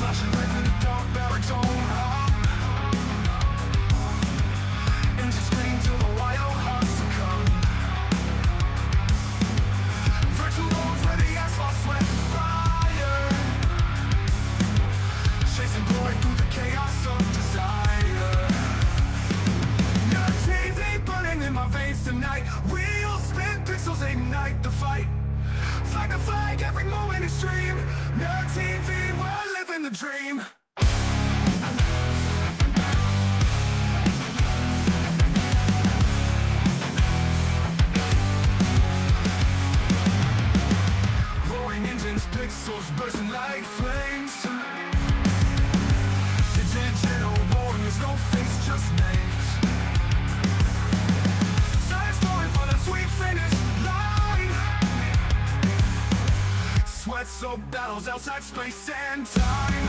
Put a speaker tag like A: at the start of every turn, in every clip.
A: Flashing lights in the dark barracks zone. Engines scream till the wild hearts succumb. Virtual roads where the asphalt sweat fire, chasing glory through the chaos of desire. Your TV burning in my veins tonight. Wheels spin, pixels ignite the fight. Flag to flag, every moment extreme. No TV, we're living the dream. Roaring engines, pixels bursting like flames. The digital warriors, no face, just names. Science going for the sweet finish line. Sweat soaked battles outside space and time.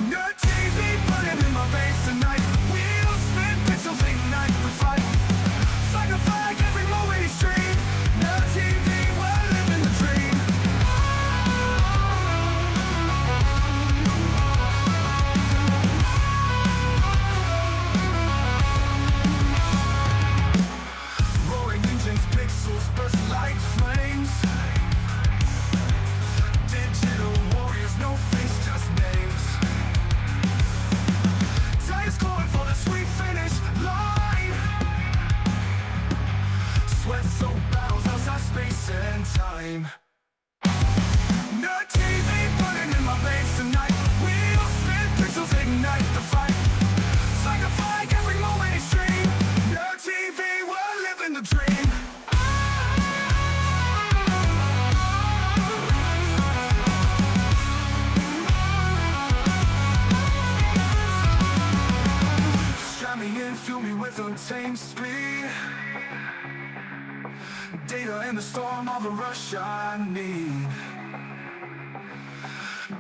A: Your TV burning in my veins tonight. Wheels spin, pixels ignite the fight. Flag to flag, every moment extreme. No TV, we're living the dream. Roaring engines, pixels bursting like flames. Digital warriors, no face, just names. Tires going for the sweet finish line. Sweat soaked battles outside space and time. No TV burning in my veins tonight. Wheels spin, pixels ignite the fight. Flag to flag, every moment extreme. No TV, we're living the dream. Strap me in, fuel me with untamed speed. Data in the storm, all the rush I need.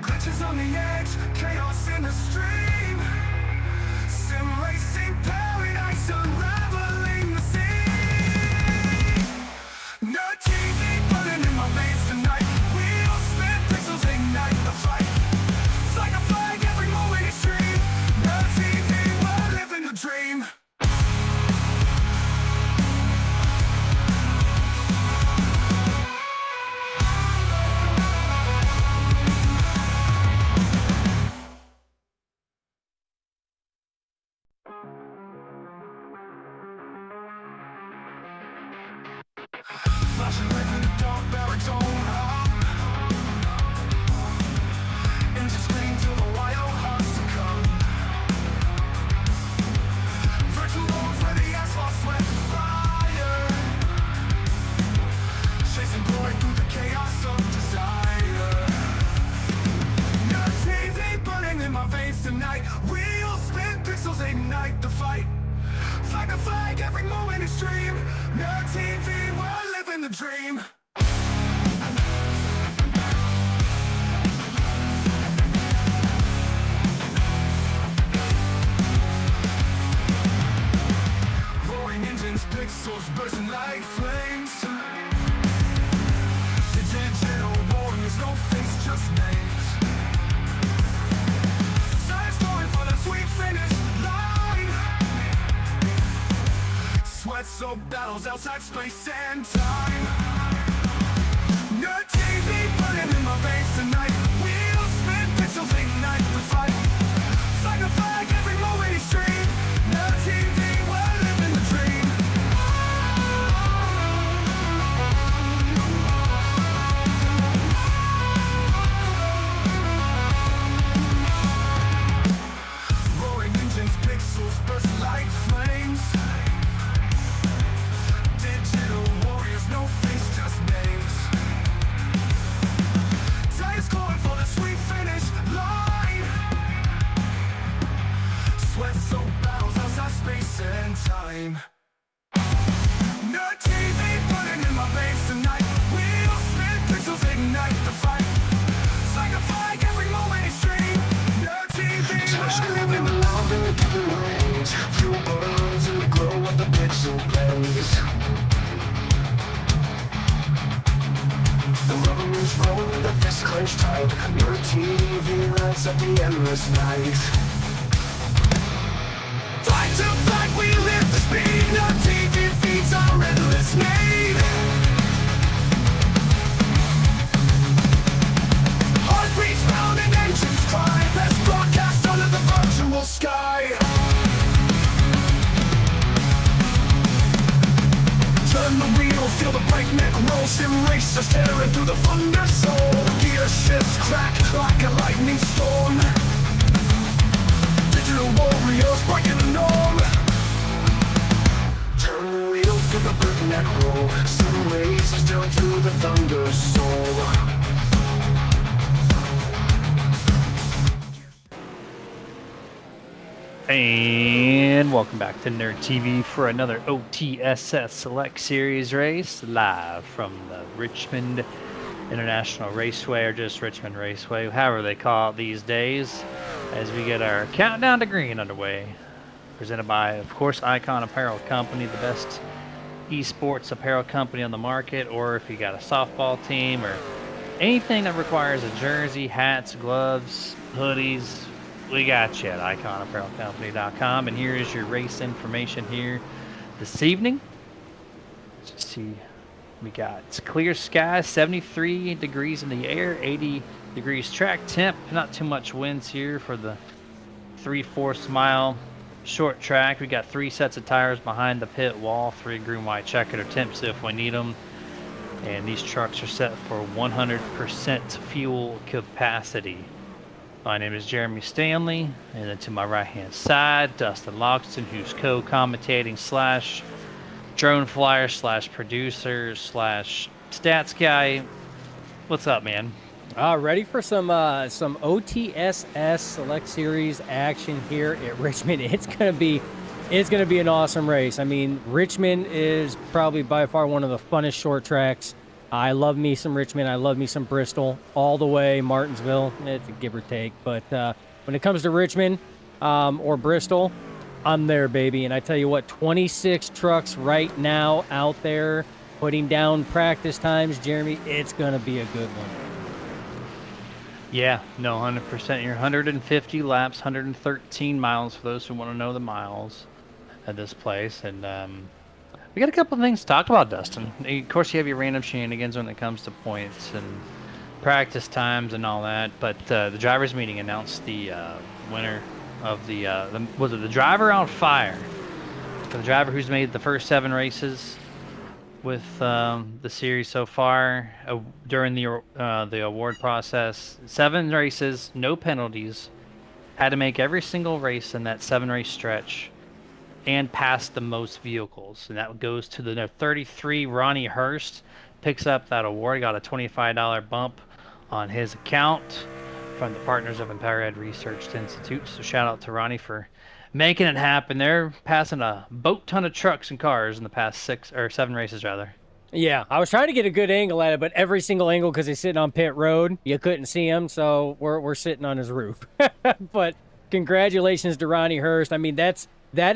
A: Glitches on the edge, chaos in the stream. Sim racing paradise, unraveling the sea. No TV burning in my veins tonight. Wheels spin, pixels ignite the fight. Flag to flag, every moment extreme. No TV, we're living the dream. Flashing lights in the dark barracks zone. Engines scream till the wild hearts succumb. Virtual roads where the asphalt sweat fire, chasing glory through the chaos of desire. Your TV burning in my veins tonight. Wheels spin, pixels ignite the fight. Flag to flag, every moment extreme. No TV, we're living the dream. Roaring engines, pixels bursting like flames. The digital warriors, no face, just names. Science going for the sweet finish line. Sweat soaked battles outside space and time. Your TV burning in my veins tonight. Wheels spin, pixels ignite the fight. Flag to flag, every moment extreme. No TV, we're living the dream. Roaring engines, pixels bursting like flames. Digital warriors, no face, just names. Tires going for the sweet finish line. Sweat soaked battles outside space and time. No TV burning in my veins tonight. Wheels spin, pixels ignite the fight. Flag to flag, every moment extreme. No TV, we're living the
B: louder to the range. Fuel burns in the glow of the pixel blaze. The rubber Tensions grow with the fist clenched tight. Your TV lights up the endless night.
A: Fight to fight, we live the speed. No TV feeds our endless need. Heartbeats pound and engines cry. Best broadcast under the virtual sky. Turn the wheel, feel the breakneck roll. Sim racers tearing through the thunder soul. Gear shifts crack like a lightning storm. Digital warriors breaking the norm.
B: Turn the wheel through the breakneck roll. Sim racers tearing through the thunder soul.
C: And welcome back to Nerd TV for another OTSS Select Series race live from the Richmond International Raceway, or just Richmond Raceway, however they call it these days, as we get our countdown to green underway. Presented by, of course, Icon Apparel Company, the best esports apparel company on the market, or if you got a softball team or anything that requires a jersey, hats, gloves, hoodies, we got you at iconapparelcompany.com. And here is your race information here this evening. Let's see, we got clear sky, 73 degrees in the air, 80 degrees track temp. Not too much winds here for the 3/4 mile short track. We got 3 sets of tires behind the pit wall, 3 green, white checkered or temps if we need them. And these trucks are set for 100% fuel capacity. My name is Jeremy Stanley, and then to my right-hand side, Dustin Loxton, who's co-commentating slash drone flyer slash producer slash stats guy. What's up, man?
D: Ready for some OTSS Select Series action here at Richmond. It's gonna be an awesome race. I mean, Richmond is probably by far one of the funnest short tracks. I love me some Richmond. I love me some Bristol. All the way Martinsville. It's a give or take, but when it comes to Richmond or Bristol, I'm there, baby. And I tell you what, 26 trucks right now out there putting down practice times, Jeremy. It's gonna be a good one.
C: Yeah, no, 100%. You're 150 laps, 113 miles for those who want to know the miles at this place. And we got a couple of things to talk about, Dustin. Of course, you have your random shenanigans when it comes to points and practice times and all that. But the drivers' meeting announced the winner of was it the driver on fire? The driver who's made the first 7 races with the series so far during the award process. 7 races, no penalties. Had to make every single race in that 7-race stretch and pass the most vehicles. And that goes to the 33, Ronnie Hurst. Picks up that award, got a $25 bump on his account from the Partners of Empowered Research Institute. So shout out to Ronnie for making it happen. They're passing a boat ton of trucks and cars in the past 7 races, rather.
D: Yeah, I was trying to get a good angle at it, but every single angle, because he's sitting on pit road, you couldn't see him, so we're sitting on his roof. But congratulations to Ronnie Hurst. I mean, that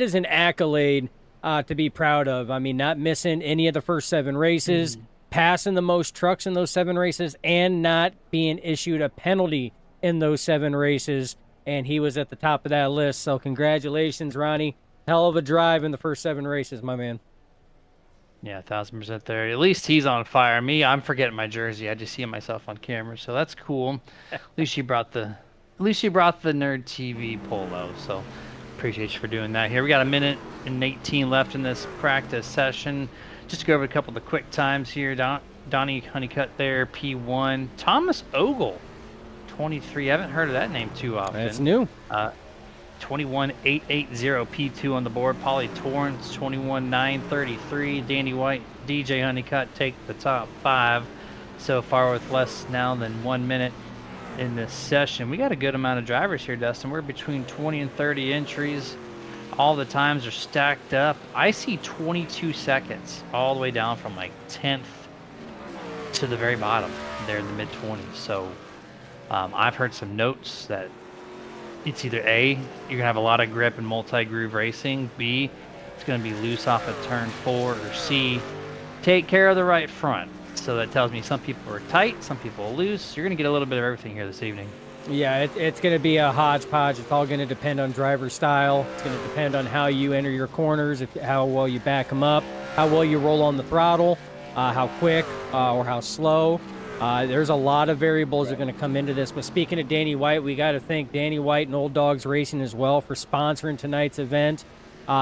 D: is an accolade to be proud of. I mean, not missing any of the first 7 races, passing the most trucks in those 7 races, and not being issued a penalty in those 7 races. And he was at the top of that list. So congratulations, Ronnie. Hell of a drive in the first 7 races, my man.
C: Yeah, 1,000% there. At least he's on fire. Me, I'm forgetting my jersey. I just see myself on camera, so that's cool. At least you brought the Nerd TV polo. So appreciate you for doing that. Here we got 1:18 left in this practice session. Just to go over a couple of the quick times here. Donnie Honeycutt there, P1. Thomas Ogle, 23. I haven't heard of that name too often.
D: That's new.
C: 21.880 P2 on the board. Paulie Torrance, 21.933. Danny White, DJ Honeycutt take the top 5 so far with less now than 1 minute in this session. We got a good amount of drivers here, Dustin. We're between 20 and 30 entries. All the times are stacked up. I see 22 seconds all the way down from like 10th to the very bottom there in the mid-20s. So I've heard some notes that it's either A, you're going to have a lot of grip and multi-groove racing, B, it's going to be loose off of turn 4, or C, take care of the right front. So So that tells me some people are tight, some people are loose. You're going to get a little bit of everything here this evening.
D: Yeah, it's going to be a hodgepodge. It's all going to depend on driver style. It's going to depend on how you enter your corners, how well you back them up, how well you roll on the throttle, how quick or how slow. There's a lot of variables that are going to come into this. But speaking of Danny White, we got to thank Danny White and Old Dogs Racing as well for sponsoring tonight's event.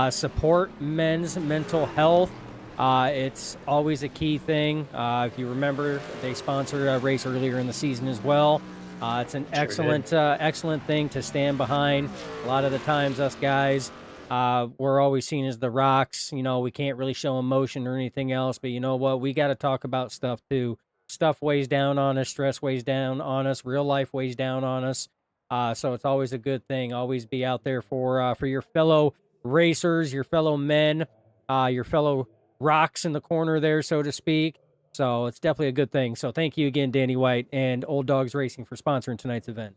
D: Support men's mental health. It's always a key thing. If you remember, they sponsored a race earlier in the season as well. It's an excellent thing to stand behind. A lot of the times, us guys, we're always seen as the rocks. You know, we can't really show emotion or anything else. But you know what? We got to talk about stuff too. Stuff weighs down on us. Stress weighs down on us. Real life weighs down on us. So it's always a good thing. Always be out there for your fellow racers, your fellow men, your fellow rocks in the corner there, so to speak. So it's definitely a good thing. So thank you again, Danny White and Old Dogs Racing, for sponsoring tonight's event.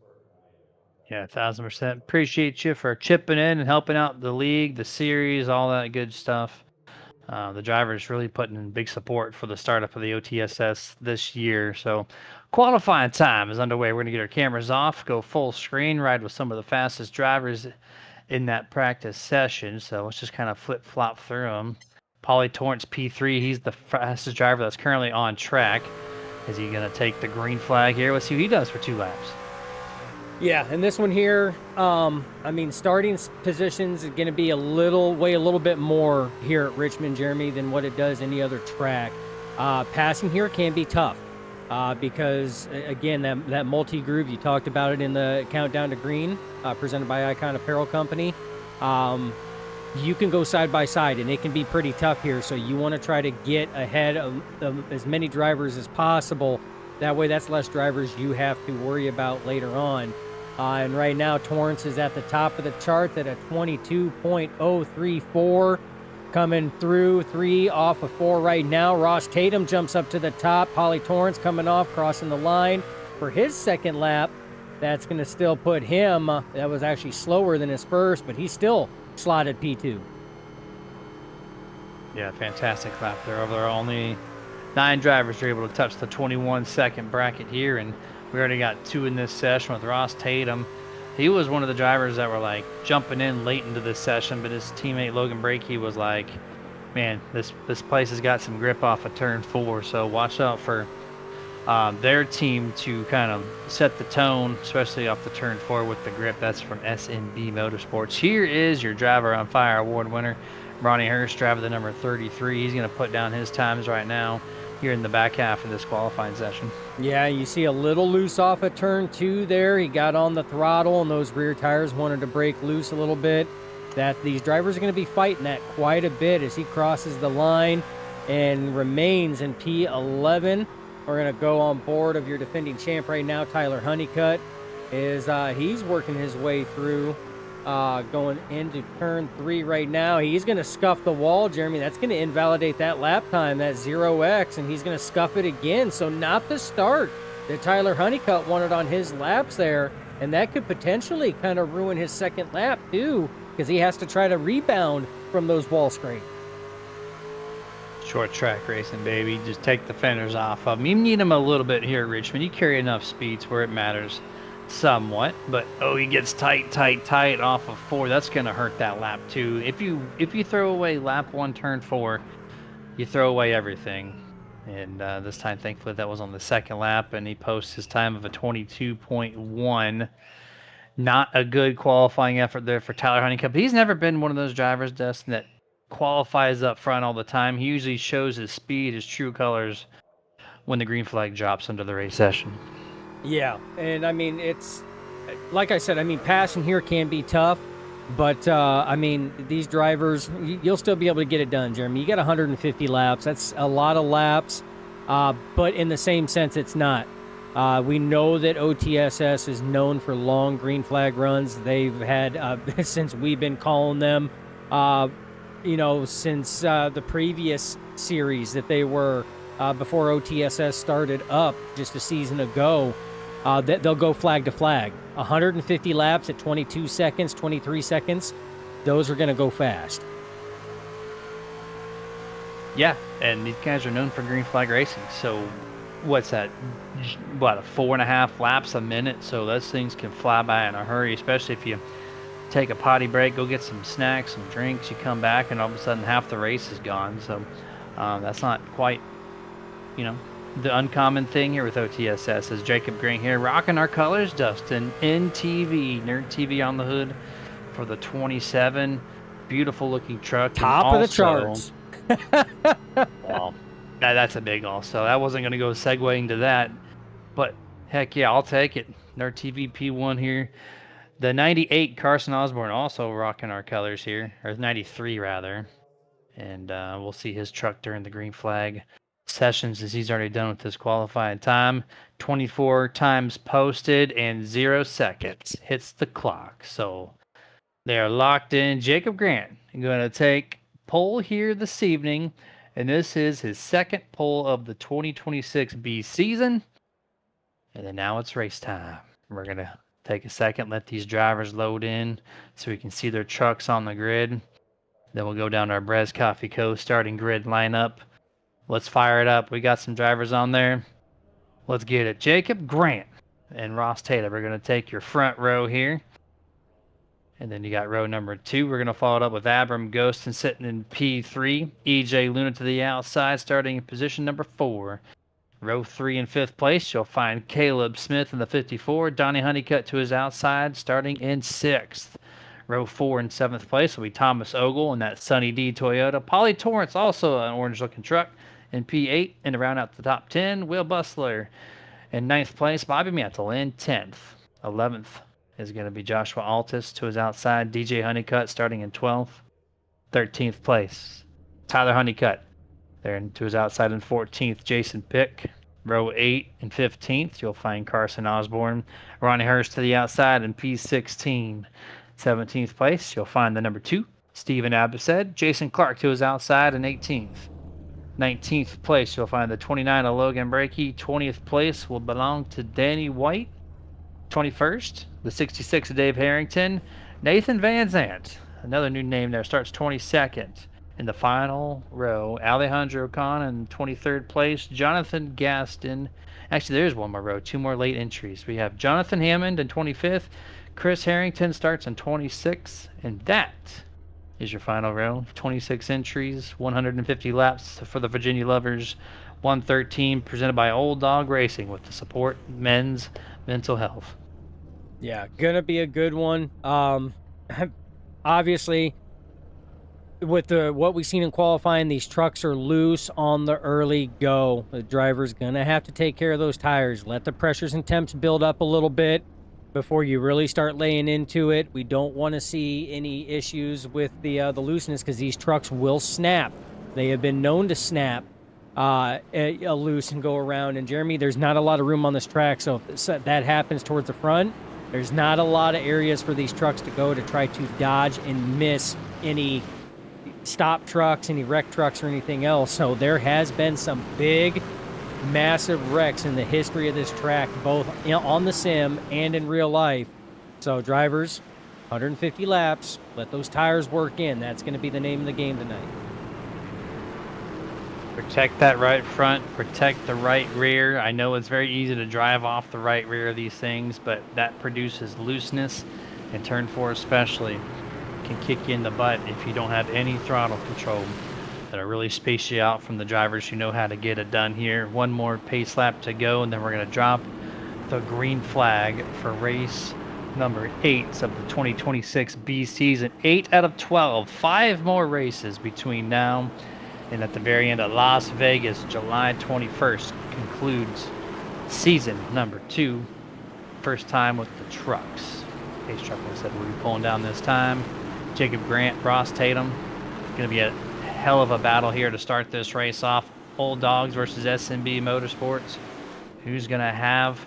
C: Yeah, 1,000%. Appreciate you for chipping in and helping out the league, the series, all that good stuff. The drivers really putting in big support for the startup of the OTSS this year. So qualifying time is underway. We're going to get our cameras off, go full screen, ride with some of the fastest drivers in that practice session. So let's just kind of flip-flop through them. Paulie Torrance, P3, he's the fastest driver that's currently on track. Is he going to take the green flag here? Let's see what he does for 2 laps.
D: Yeah, and this one here, I mean, starting positions is going to be a little bit more here at Richmond, Jeremy, than what it does any other track. Passing here can be tough because, again, that multi-groove, you talked about it in the Countdown to Green, presented by Icon Apparel Company. You can go side by side, and it can be pretty tough here. So you want to try to get ahead of as many drivers as possible. That way, that's less drivers you have to worry about later on. And right now, Torrance is at the top of the charts at a 22.034, coming through 3 off of 4 right now. Ross Tatum jumps up to the top. Paulie Torrance coming off, crossing the line for his second lap. That's going to still put him, that was actually slower than his first, but he's still slotted P2.
C: Yeah, fantastic lap there. Over there, only 9 drivers are able to touch the 21-second bracket here, and we already got 2 in this session with Ross Tatum. He was one of the drivers that were like jumping in late into this session, but his teammate Logan Brakey was like, man, this place has got some grip off of turn 4, so watch out for their team to kind of set the tone, especially off the turn 4 with the grip. That's from SNB Motorsports. Here is your Driver on Fire award winner, Ronnie Hurst, driver the number 33. He's going to put down his times right now here in the back half of this qualifying session.
D: Yeah, you see a little loose off of turn 2 there. He got on the throttle, and those rear tires wanted to break loose a little bit. These drivers are going to be fighting that quite a bit as he crosses the line and remains in P11. We're going to go on board of your defending champ right now, Tyler Honeycutt. He's working his way through, going into turn 3 right now. He's going to scuff the wall, Jeremy. That's going to invalidate that lap time, that 0x, and he's going to scuff it again. So not the start that Tyler Honeycutt wanted on his laps there, and that could potentially kind of ruin his second lap too, because he has to try to rebound from those wall scrapes.
C: Short track racing, baby. Just take the fenders off of them. You need them a little bit here at Richmond. You carry enough speeds where it matters somewhat, but he gets tight off of 4. That's going to hurt that lap too. If you throw away lap 1 turn 4, you throw away everything. And this time, thankfully, that was on the second lap, and he posts his time of a 22.1. Not a good qualifying effort there for Tyler Honeycutt. But he's never been one of those drivers, Dustin, that qualifies up front all the time. He usually shows his speed, his true colors, when the green flag drops into the race session.
D: Yeah, and I mean, it's like I said, I mean, passing here can be tough, but I mean, these drivers, you'll still be able to get it done, Jeremy. You got 150 laps. That's a lot of laps, but in the same sense, it's not. We know that OTSS is known for long green flag runs. They've had, since we've been calling them, since the previous series that they were before OTSS started up just a season ago, that they'll go flag to flag. 150 laps at 22 seconds, 23 seconds, those are going to go fast.
C: Yeah, and these guys are known for green flag racing. So, what's that? What, a 4.5 laps a minute? So those things can fly by in a hurry, especially if you take a potty break, go get some snacks, some drinks. You come back, and all of a sudden half the race is gone. So that's not quite, you know, the uncommon thing here with OTSS. Is Jacob Green here, rocking our colors, Dustin, NTV, Nerd TV on the hood for the 27. Beautiful looking truck.
D: Top
C: and
D: of the
C: also,
D: charts.
C: well, that's a big also. That wasn't going to go segue into that, but heck yeah, I'll take it. Nerd TV P1 here. The 98 Carson Osborne also rocking our colors here, or 93 rather. And we'll see his truck during the green flag sessions as he's already done with his qualifying time. 24 times posted and 0 seconds hits the clock. So they are locked in. Jacob Grant going to take pole here this evening, and this is his second pole of the 2026 B season. And then now it's race time. We're going to take a second, let these drivers load in so we can see their trucks on the grid. Then we'll go down to our Brez Coffee Co. starting grid lineup. Let's fire it up. We got some drivers on there. Let's get it. Jacob Grant and Ross Taylor. We're going to take your front row here. And then you got row number 2. We're going to follow it up with Abram Ghostin sitting in P3. EJ Luna to the outside, starting in position number 4. Row 3 in 5th place, you'll find Caleb Smith in the 54. Donnie Honeycutt to his outside, starting in 6th. Row 4 in 7th place will be Thomas Ogle in that Sunny D Toyota. Polly Torrance, also an orange-looking truck, in P8. And to round out the top 10, Will Bustler in 9th place. Bobby Mantle in 10th. 11th is going to be Joshua Altus to his outside. DJ Honeycutt starting in 12th. 13th place, Tyler Honeycutt. There to his outside in 14th, Jason Pick. Row 8 and 15th, you'll find Carson Osborne. Ronnie Hurst to the outside in P16. 17th place, you'll find the number 2, Stephen Abbassed. Jason Clark to his outside in 18th. 19th place, you'll find the 29 of Logan Brakey. 20th place will belong to Danny White. 21st, the 66 of Dave Harrington. Nathan Van Zant, another new name there, starts 22nd. In the final row, Alejandro Khan in 23rd place. Jonathan Gaston. Actually, there's one more row. 2 more late entries. We have Jonathan Hammond in 25th. Chris Harrington starts in 26th. And that is your final row. 26 entries, 150 laps for the Virginia Lovers. 113 presented by Old Dog Racing with the support Men's Mental Health.
D: Yeah, gonna be a good one. Obviously, with what we've seen in qualifying, these trucks are loose on the early go. The driver's gonna have to take care of those tires. Let the pressures and temps build up a little bit before you really start laying into it. We don't want to see any issues with the looseness, because these trucks will snap. They have been known to snap a loose and go around. And Jeremy, there's not a lot of room on this track, so if that happens towards the front, there's not a lot of areas for these trucks to go to try to dodge and miss any stop trucks, any wreck trucks, or anything else. So there has been some big, massive wrecks in the history of this track, both on the sim and in real life. So drivers, 150 laps, let those tires work in. That's going to be the name of the game tonight.
C: Protect that right front, protect the right rear. I know it's very easy to drive off the right rear of these things, but that produces looseness, and turn 4 especially can kick you in the butt if you don't have any throttle control. That'll really space you out from the drivers who know how to get it done here. One more pace lap to go, and then we're going to drop the green flag for race number 8 of the 2026 B season. 8 out of 12. 5 more races between now and at the very end of Las Vegas, July 21st, concludes season number 2. First time with the trucks. Pace truck, like I said, we'll be pulling down this time. Jacob Grant, Ross Tatum. It's going to be a hell of a battle here to start this race off. Old Dogs versus SMB Motorsports. Who's going to have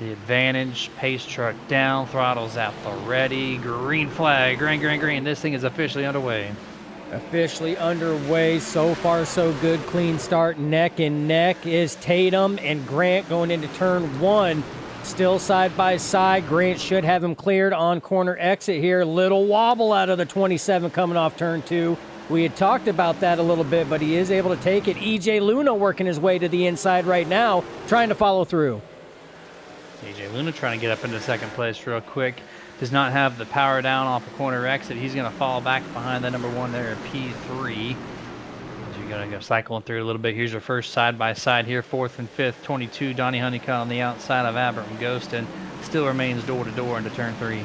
C: the advantage? Pace truck down, throttles at the ready. Green flag, green, green, green. This thing is officially underway.
D: Officially underway. So far, so good. Clean start. Neck and neck is Tatum and Grant going into turn 1. Still side by side. Grant should have him cleared on corner exit here. Little wobble out of the 27 coming off turn 2. We had talked about that a little bit, but he is able to take it. EJ Luna working his way to the inside right now, trying to follow through.
C: AJ Luna trying to get up into second place real quick. Does not have the power down off the corner exit. He's going to fall back behind the number 1 there at P3. As you're going to go cycling through a little bit. Here's your first side-by-side here. 4th and 5th, 22. Donnie Honeycutt on the outside of Abram Ghostin. Still remains door-to-door into turn 3.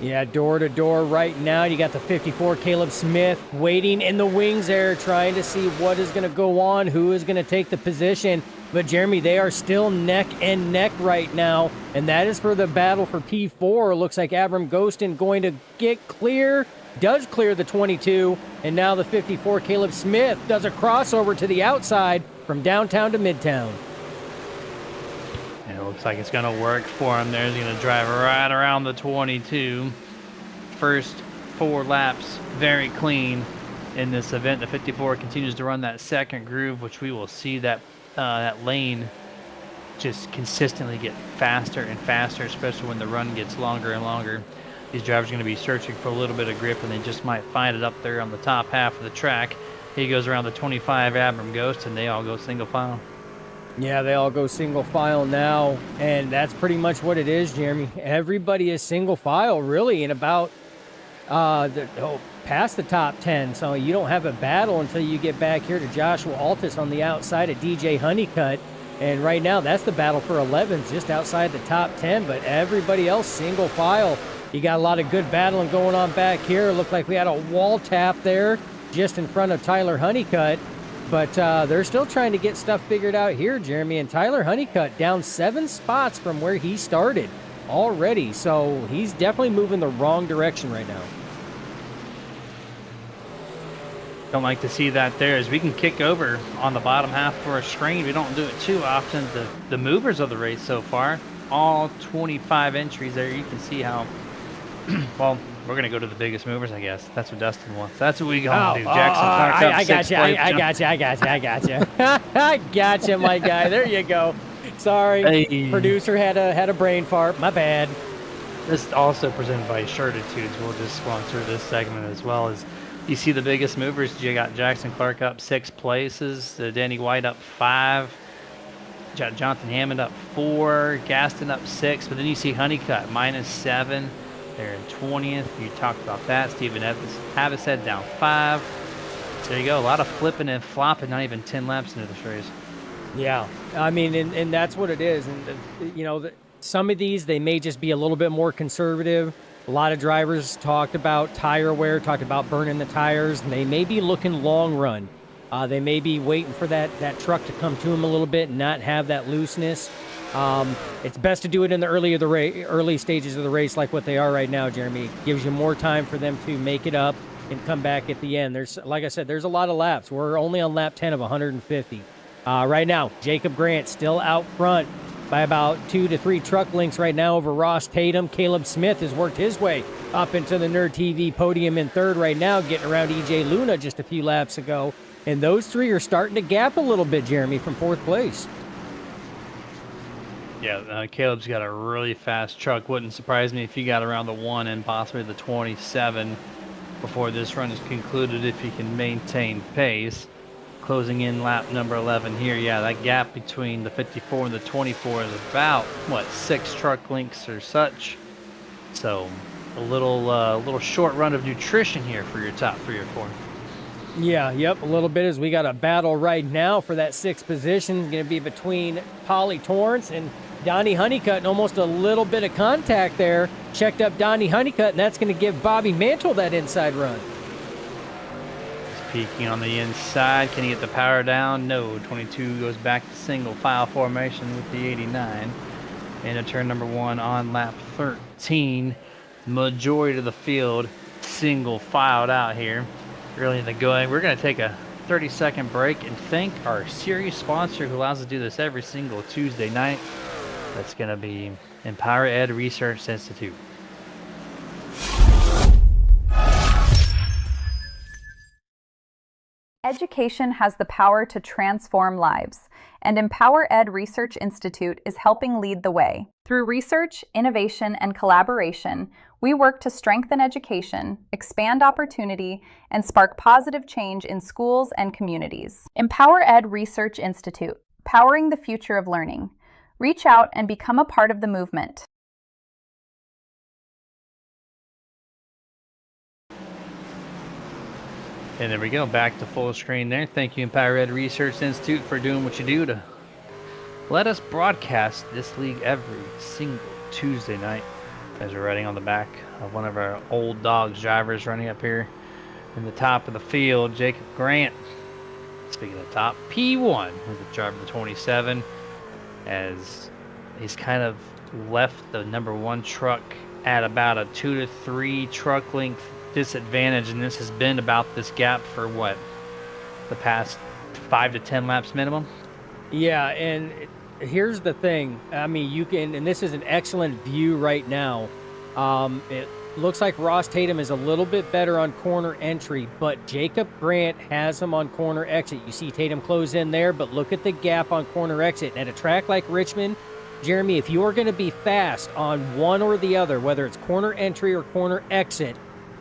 D: Yeah, door-to-door right now. You got the 54, Caleb Smith, waiting in the wings there, trying to see what is going to go on, who is going to take the position. But, Jeremy, they are still neck and neck right now, and that is for the battle for P4. Looks like Abram Ghostin going to get clear, does clear the 22, and now the 54, Caleb Smith, does a crossover to the outside from downtown to midtown.
C: And it looks like it's going to work for him there. He's going to drive right around the 22. First 4 laps, very clean in this event. The 54 continues to run that second groove, which we will see that lane just consistently get faster and faster, especially when the run gets longer and longer. These drivers are going to be searching for a little bit of grip, and they just might find it up there on the top half of the track. He goes around the 25, Abram Ghost, and they all go single file.
D: Yeah, they all go single file now, and that's pretty much what it is, Jeremy. Everybody is single file, really, in about past the top 10. So you don't have a battle until you get back here to Joshua Altus on the outside of DJ Honeycutt. And right now, that's the battle for 11s, just outside the top 10. But everybody else single file. You got a lot of good battling going on back here. Looked like we had a wall tap there just in front of Tyler Honeycutt. But they're still trying to get stuff figured out here, Jeremy. And Tyler Honeycutt down 7 spots from where he started already. So he's definitely moving the wrong direction right now.
C: Don't like to see that there, as we can kick over on the bottom half for a screen. We don't do it too often. The movers of the race so far, all 25 entries there. You can see how, well, we're going to go to the biggest movers, I guess. That's what Dustin wants. That's what we going to do. Jackson Clark up,
D: I got you. I got you, my guy. There you go. Sorry.
C: Hey.
D: Producer had a brain fart. My bad.
C: This is also presented by Shirtitudes. We'll just sponsor this segment as well. As you see the biggest movers, you got Jackson Clark up 6 places, Danny White up 5, Jonathan Hammond up 4, Gaston up 6, but then you see Honeycutt -7. They're in 20th. You talked about that. Stephen Havased down 5. So there you go. A lot of flipping and flopping, not even 10 laps into this race.
D: Yeah. I mean, and that's what it is. And, you know, some of these, they may just be a little bit more conservative. A lot of drivers talked about tire wear, talked about burning the tires, and they may be looking long run. They may be waiting for that truck to come to them a little bit and not have that looseness. It's best to do it in the early stages of the race like what they are right now, Jeremy. It gives you more time for them to make it up and come back at the end. There's, like I said, there's a lot of laps. We're only on lap 10 of 150. Right now, Jacob Grant still out front by about 2 to 3 truck lengths right now over Ross Tatum. Caleb Smith has worked his way up into the Nerd TV podium in 3rd right now, getting around EJ Luna just a few laps ago. And those 3 are starting to gap a little bit, Jeremy, from 4th place.
C: Yeah, Caleb's got a really fast truck. Wouldn't surprise me if he got around the 1 and possibly the 27 before this run is concluded, if he can maintain pace. Closing in lap number 11 here. Yeah, that gap between the 54 and the 24 is about, 6 truck lengths or such. So a little short run of nutrition here for your top 3 or 4.
D: Yeah, yep, a little bit, as we got a battle right now for that 6th position. Going to be between Polly Torrance and Donnie Honeycutt, and almost a little bit of contact there. Checked up Donnie Honeycutt, and that's going to give Bobby Mantle that inside run.
C: He's peeking on the inside. Can he get the power down? No. 22 goes back to single file formation with the 89. Into turn number 1 on lap 13. Majority of the field single filed out here. Early in the going. We're going to take a 30-second break and thank our series sponsor who allows us to do this every single Tuesday night. That's going to be Empower Ed Research Institute.
E: Education has the power to transform lives, and Empower Ed Research Institute is helping lead the way. Through research, innovation, and collaboration, we work to strengthen education, expand opportunity, and spark positive change in schools and communities. Empower Ed Research Institute, powering the future of learning. Reach out and become a part of the movement.
C: And there we go, back to full screen there. Thank you, Empower Ed Research Institute, for doing what you do to let us broadcast this league every single Tuesday night. As we're riding on the back of one of our old dogs drivers running up here in the top of the field, Jacob Grant. Speaking of top, P1 was the driver of the 27, as he's kind of left the number 1 truck at about a 2 to 3 truck length disadvantage, and this has been about this gap for what, the past 5 to 10 laps minimum.
D: Yeah, and here's the thing. I mean, you can, and this is an excellent view right now. It looks like Ross Tatum is a little bit better on corner entry, but Jacob Grant has him on corner exit. You see Tatum close in there, but look at the gap on corner exit. At a track like Richmond, Jeremy, if you are going to be fast on one or the other, whether it's corner entry or corner exit,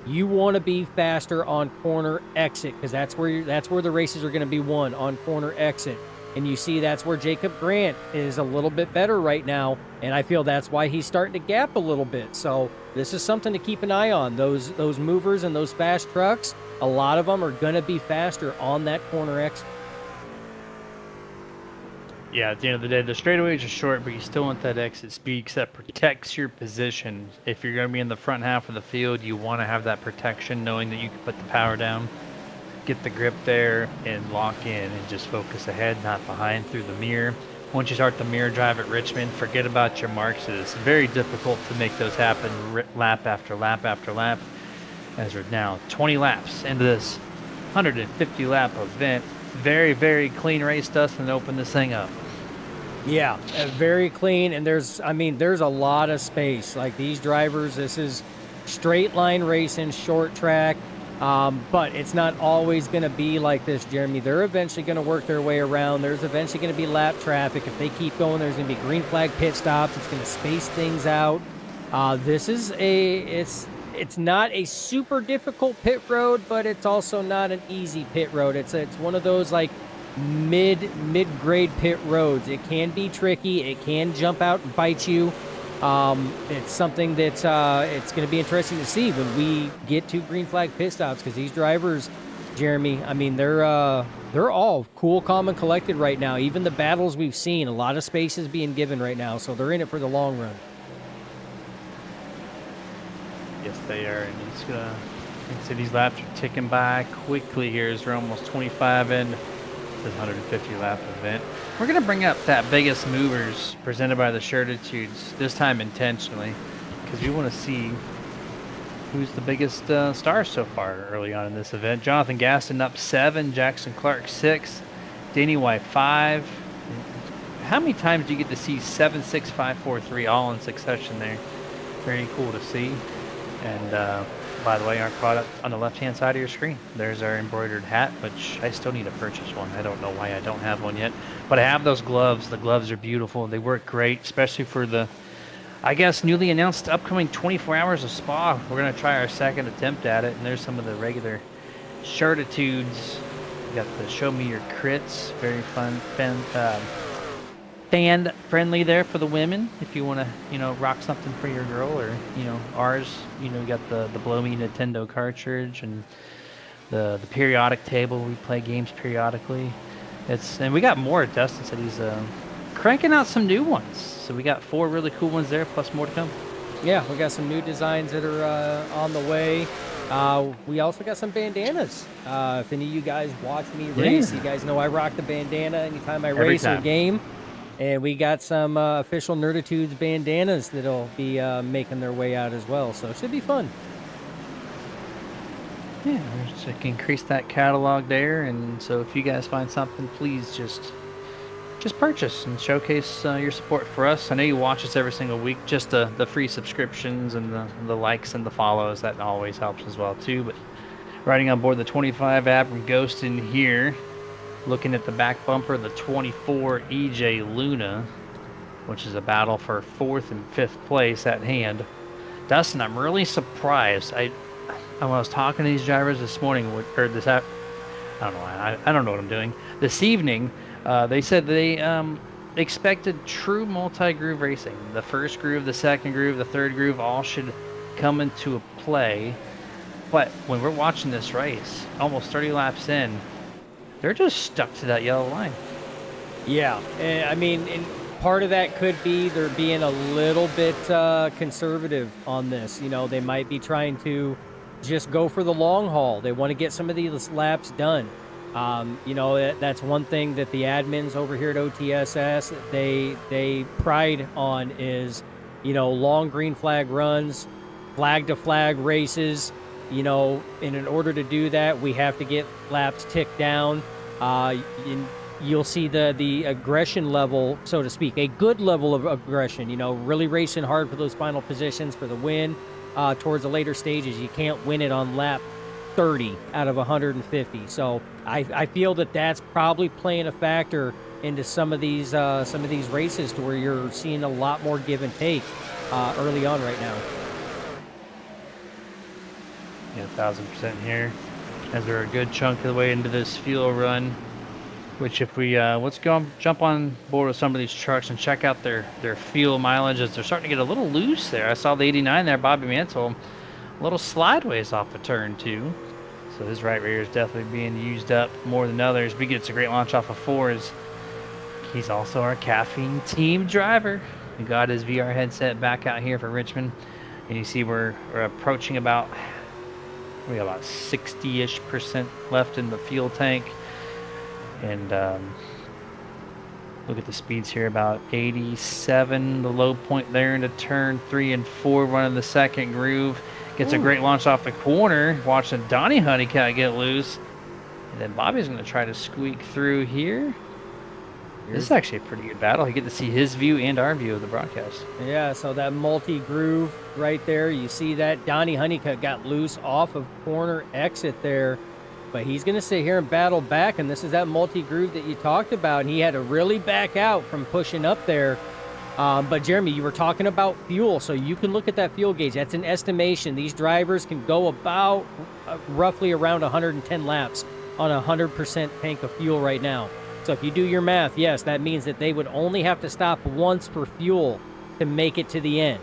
D: you want to be faster on corner exit, because that's where the races are going to be won, on corner exit. And you see that's where Jacob Grant is a little bit better right now, and I feel that's why he's starting to gap a little bit. So this is something to keep an eye on. Those movers and those fast trucks, a lot of them are going to be faster on that corner exit.
C: Yeah, at the end of the day, the straightaways are short, but you still want that exit speed, because that protects your position. If you're going to be in the front half of the field, you want to have that protection, knowing that you can put the power down, get the grip there, and lock in and just focus ahead, not behind through the mirror. Once you start the mirror drive at Richmond, forget about your marks. It's very difficult to make those happen lap after lap after lap, as we're now 20 laps into this 150 lap event. Very, very clean race, Dustin, to open this thing up.
D: Yeah, very clean, and there's a lot of space. Like, these drivers, this is straight line racing, short track, but it's not always going to be like this, Jeremy. They're eventually going to work their way around. There's eventually going to be lap traffic. If they keep going, there's going to be green flag pit stops. It's going to space things out. It's not a super difficult pit road, but it's also not an easy pit road. It's one of those like mid-grade pit roads. It can be tricky. It can jump out and bite you. It's something that it's going to be interesting to see when we get to green flag pit stops, because these drivers, Jeremy, I mean, they're all cool, calm, and collected right now. Even the battles we've seen, a lot of space is being given right now, so they're in it for the long run.
C: Yes, they are, and it's gonna. So these laps are ticking by quickly here, as we're almost 25 in this 150 lap event. We're gonna bring up that biggest movers presented by the Certitudes, this time intentionally, because we want to see who's the biggest star so far early on in this event. Jonathan Gaston up 7, Jackson Clark 6, Danny White 5. How many times do you get to see 7, 6, 5, 4, 3 all in succession there? Very cool to see. And by the way, our product on the left-hand side of your screen, there's our embroidered hat, which I still need to purchase one. I don't know why I don't have one yet, but I have those gloves. The gloves are beautiful. They work great, especially for the, I guess, newly announced upcoming 24 Hours of Spa. We're going to try our second attempt at it, and there's some of the regular Certitudes. We got the Show Me Your Crits, very fun, fan friendly there for the women, if you want to, rock something for your girl, or, ours, we got the Blow Me Nintendo cartridge, and the periodic table. We play games periodically. And we got more. Dustin said he's cranking out some new ones. So we got 4 really cool ones there, plus more to come. Yeah,
D: we got some new designs that are on the way. We also got some bandanas. If any of you guys watch me race, you guys know I rock the bandana anytime I race or game. And we got some official Nerditudes bandanas that'll be making their way out as well. So it should be fun.
C: Yeah, we can increase that catalog there. And so if you guys find something, please just purchase and showcase your support for us. I know you watch us every single week. Just the free subscriptions and the likes and the follows, that always helps as well too. But Riding on board the 25 Abram Ghost in here. Looking at the back bumper, the 24 EJ Luna, which is a battle for 4th and 5th place at hand. Dustin, I'm really surprised. When I was talking to these drivers this morning, or this I don't know. I don't know what I'm doing. This evening, they said they expected true multi-groove racing. The first groove, the second groove, the third groove, all should come into a play. But when we're watching this race, almost 30 laps in, they're just stuck to that yellow line.
D: Yeah, I mean, and part of that could be they're being a little bit conservative on this. You know, they might be trying to just go for the long haul. They want to get some of these laps done. You know, that's one thing that the admins over here at OTSS, they pride on is, you know, long green flag runs, flag to flag races. You know, and in order to do that, we have to get laps ticked down. You'll see the aggression level, so to speak, a good level of aggression, you know, really racing hard for those final positions for the win towards the later stages. You can't win it on lap 30 out of 150. So I feel that that's probably playing a factor into some of these races to where you're seeing a lot more give and take early on right now.
C: Yeah, 1000% here, as we're a good chunk of the way into this fuel run. Which, if we let's jump on board with some of these trucks and check out their fuel mileage as they're starting to get a little loose there. I saw the 89 there, Bobby Mantle, a little slideways off of turn 2. So his right rear is definitely being used up more than others. But he gets a great launch off of 4. He's also our caffeine team driver. He got his VR headset back out here for Richmond, and you see we're approaching about. We got about 60-ish% left in the fuel tank. And look at the speeds here, about 87, the low point there into turn 3 and 4, running the second groove. Gets a great launch off the corner, watching Donnie Honeycutt get loose. And then Bobby's going to try to squeak through here. This is actually a pretty good battle. You get to see his view and our view of the broadcast.
D: Yeah, so that multi-groove right there, you see that Donnie Honeycutt got loose off of corner exit there, but he's going to sit here and battle back, and this is that multi-groove that you talked about, and he had to really back out from pushing up there. But Jeremy, you were talking about fuel, so you can look at that fuel gauge. That's an estimation. These drivers can go about roughly around 110 laps on a 100% tank of fuel right now. So if you do your math, yes, that means that they would only have to stop once for fuel to make it to the end.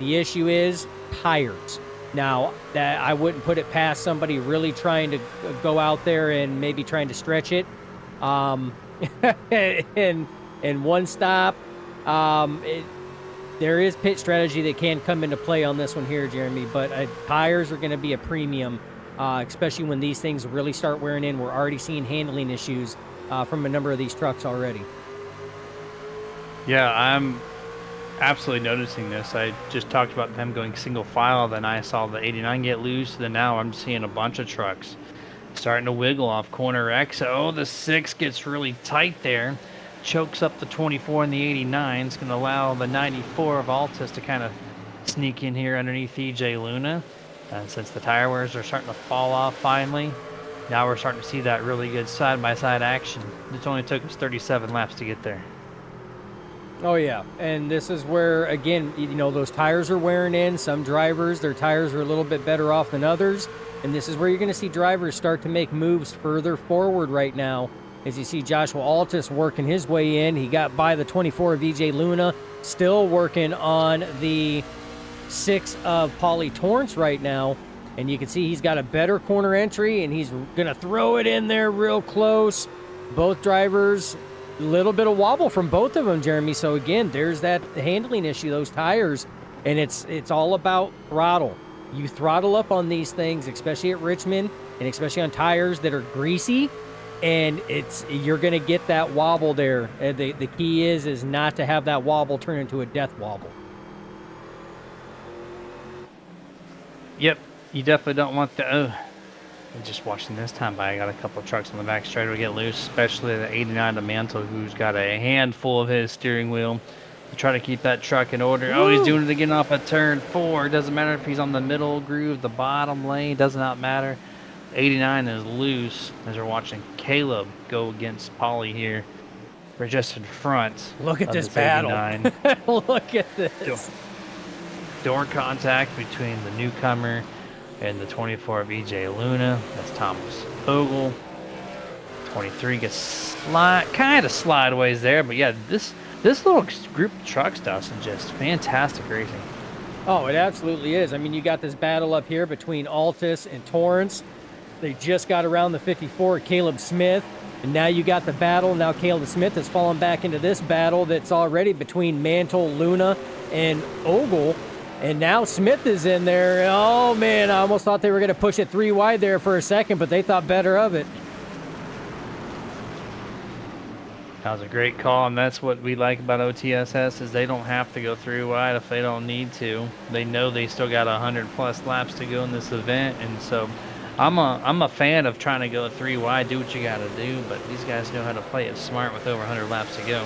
D: The issue is tires. Now, that I wouldn't put it past somebody really trying to go out there and maybe trying to stretch it. And one stop, there is pit strategy that can come into play on this one here, Jeremy, but tires are going to be a premium, especially when these things really start wearing in. We're already seeing handling issues from a number of these trucks already.
C: Yeah, I'm absolutely noticing this. I just talked about them going single file, then I saw the 89 get loose, then now I'm seeing a bunch of trucks starting to wiggle off corner X. Oh, the 6 gets really tight there, chokes up the 24 and the 89. It's going to allow the 94 of Altus to kind of sneak in here underneath EJ Luna. And since the tire wears are starting to fall off finally, now we're starting to see that really good side-by-side action. It only took us 37 laps to get there.
D: Oh, yeah. And this is where, again, you know, those tires are wearing in. Some drivers, their tires are a little bit better off than others. And this is where you're going to see drivers start to make moves further forward right now. As you see Joshua Altus working his way in. He got by the 24 of EJ Luna. Still working on the 6 of Paulie Torrance right now. And you can see he's got a better corner entry, and he's going to throw it in there real close. Both drivers, a little bit of wobble from both of them, Jeremy. So, again, there's that handling issue, those tires. And it's all about throttle. You throttle up on these things, especially at Richmond, and especially on tires that are greasy, and you're going to get that wobble there. The key is not to have that wobble turn into a death wobble.
C: Yep. You definitely don't want the. Just watching this time by, I got a couple of trucks on the back straight to get loose, especially the 89 to Mantle, who's got a handful of his steering wheel to try to keep that truck in order. Woo! Oh, he's doing it again off at turn 4. Doesn't matter if he's on the middle groove, the bottom lane, does not matter. 89 is loose as we're watching Caleb go against Polly here. We're just in front.
D: Look at
C: of
D: this battle.
C: 89.
D: Look at this.
C: Door contact between the newcomer and the 24 of EJ Luna. That's Thomas Ogle. 23 gets kind of slideways there, but yeah, this little group of trucks, Dustin, just fantastic racing.
D: Oh, it absolutely is. I mean, you got this battle up here between Altus and Torrance. They just got around the 54, Caleb Smith, and now you got the battle. Now Caleb Smith has fallen back into this battle that's already between Mantle, Luna, and Ogle. And now Smith is in there. Oh, man, I almost thought they were going to push it 3 wide there for a second, but they thought better of it.
C: That was a great call, and that's what we like about OTSS is they don't have to go 3 wide if they don't need to. They know they still got 100+ laps to go in this event, and so I'm a fan of trying to go 3 wide, do what you got to do, but these guys know how to play it smart with over 100 laps to go,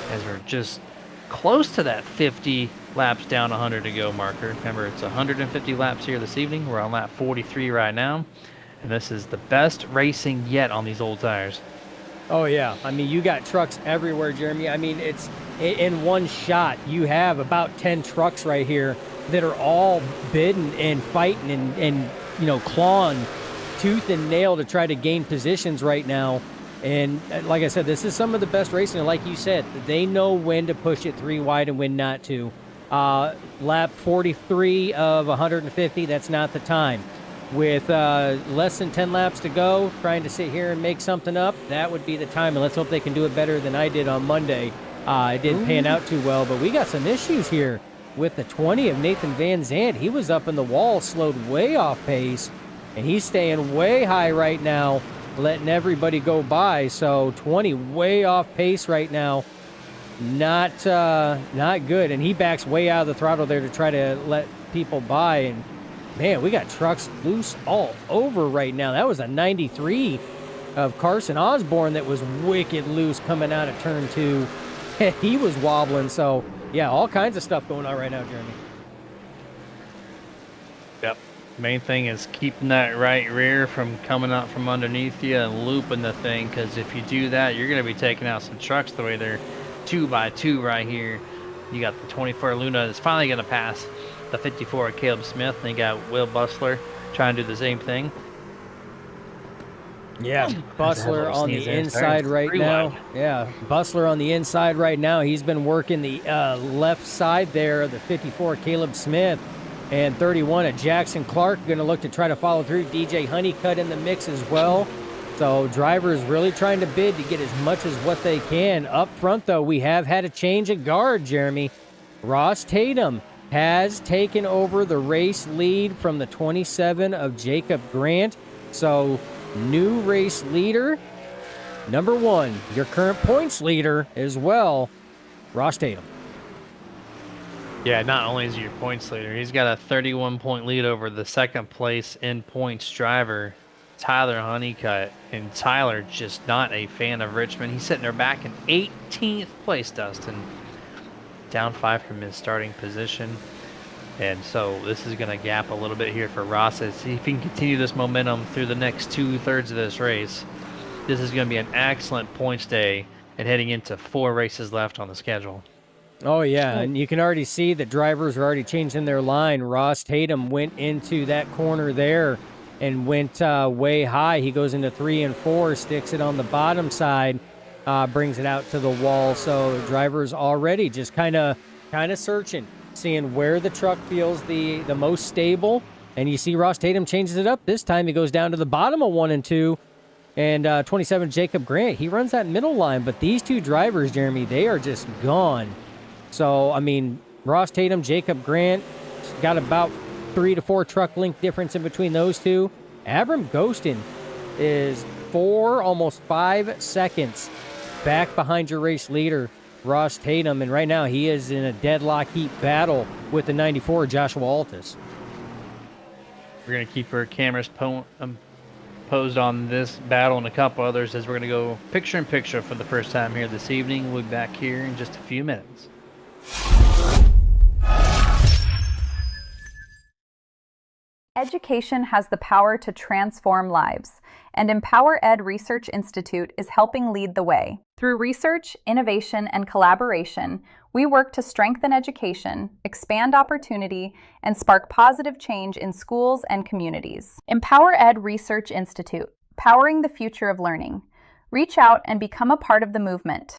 C: as we're just close to that 50 laps down 100 to go marker. Remember, it's 150 laps here this evening. We're on lap 43 right now, and this is the best racing yet on these old tires.
D: Oh, yeah. I mean, you got trucks everywhere, Jeremy. I mean, it's in one shot. You have about 10 trucks right here that are all bidding and fighting and you know, clawing tooth and nail to try to gain positions right now. And like I said, this is some of the best racing. And like you said, they know when to push it 3 wide and when not to. Lap 43 of 150, that's not the time. With less than 10 laps to go, trying to sit here and make something up, that would be the time. And let's hope they can do it better than I did on Monday. It didn't pan out too well, but we got some issues here with the 20 of Nathan Van Zandt. He was up in the wall, slowed way off pace, and he's staying way high right now, letting everybody go by. So 20 way off pace right now. Not good. And he backs way out of the throttle there to try to let people by. And man, we got trucks loose all over right now. That was a 93 of Carson Osborne that was wicked loose coming out of turn 2. He was wobbling. So, yeah, all kinds of stuff going on right now, Jeremy.
C: Yep. Main thing is keeping that right rear from coming out from underneath you and looping the thing, because if you do that, you're going to be taking out some trucks the way they're 2x2 right here. You got the 24 Luna that's finally going to pass the 54 Caleb Smith, and you got Will Bustler trying to do the same thing.
D: Yeah, Bustler on the inside right now. Yeah, Bustler on the inside right now. He's been working the left side there of the 54 Caleb Smith, and 31 at Jackson Clark going to look to try to follow through. DJ Honeycutt in the mix as well. So drivers really trying to bid to get as much as what they can. Up front, though, we have had a change of guard, Jeremy. Ross Tatum has taken over the race lead from the 27 of Jacob Grant. So new race leader, number 1, your current points leader as well, Ross Tatum.
C: Yeah, not only is he your points leader, he's got a 31-point lead over the second place in points driver, Tyler Honeycutt. And Tyler just not a fan of Richmond. He's sitting there back in 18th place, Dustin. Down 5 from his starting position. And so this is going to gap a little bit here for Ross. As if he can continue this momentum through the next 2/3 of this race, this is going to be an excellent points day and heading into 4 races left on the schedule.
D: Oh, yeah, and you can already see the drivers are already changing their line. Ross Tatum went into that corner there and went way high. He goes into 3 and 4, sticks it on the bottom side, brings it out to the wall. So drivers already just kind of searching, seeing where the truck feels the most stable. And you see Ross Tatum changes it up. This time he goes down to the bottom of 1 and 2. And 27 Jacob Grant, he runs that middle line. But these 2 drivers, Jeremy, they are just gone. So, I mean, Ross Tatum, Jacob Grant, got about 3 to 4 truck length difference in between those 2. Abram Ghostin is 4, almost 5 seconds back behind your race leader, Ross Tatum. And right now he is in a deadlock heat battle with the 94, Joshua Altus.
C: We're going to keep our cameras posed on this battle and a couple others as we're going to go picture-in-picture for the first time here this evening. We'll be back here in just a few minutes.
E: Education has the power to transform lives, and Empower Ed Research Institute is helping lead the way. Through research, innovation, and collaboration, we work to strengthen education, expand opportunity, and spark positive change in schools and communities. Empower Ed Research Institute, powering the future of learning. Reach out and become a part of the movement.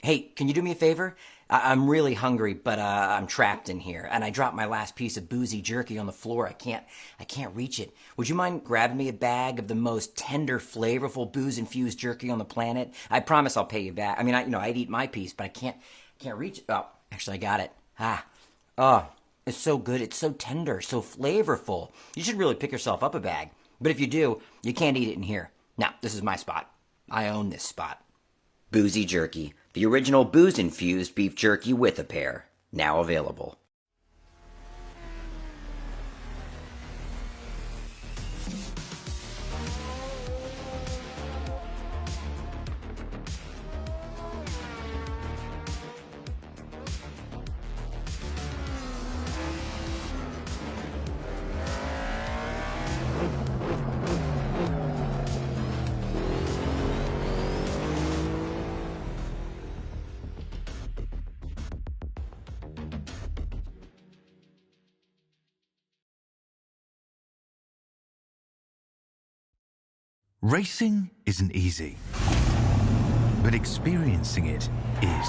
F: Hey, can you do me a favor? I'm really hungry, but I'm trapped in here, and I dropped my last piece of boozy jerky on the floor. I can't reach it. Would you mind grabbing me a bag of the most tender, flavorful booze-infused jerky on the planet? I promise I'll pay you back. I mean, I'd eat my piece, but I can't reach it. Oh, actually, I got it. Oh, it's so good. It's so tender, so flavorful. You should really pick yourself up a bag. But if you do, you can't eat it in here. Now, this is my spot. I own this spot. Boozy jerky. The original booze-infused beef jerky with a pair. Now available.
G: Racing isn't easy, but experiencing it is.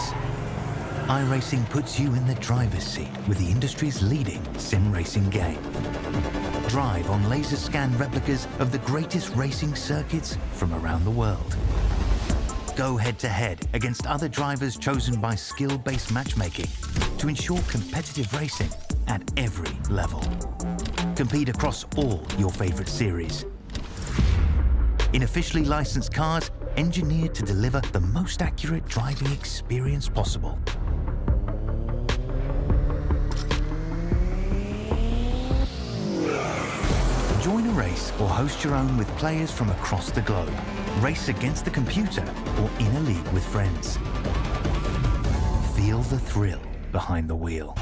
G: iRacing puts you in the driver's seat with the industry's leading sim racing game. Drive on laser scan replicas of the greatest racing circuits from around the world. Go head-to-head against other drivers chosen by skill-based matchmaking to ensure competitive racing at every level. Compete across all your favorite series. In officially licensed cars, engineered to deliver the most accurate driving experience possible. Join a race or host your own with players from across the globe. Race against the computer or in a league with friends. Feel the thrill behind the wheel.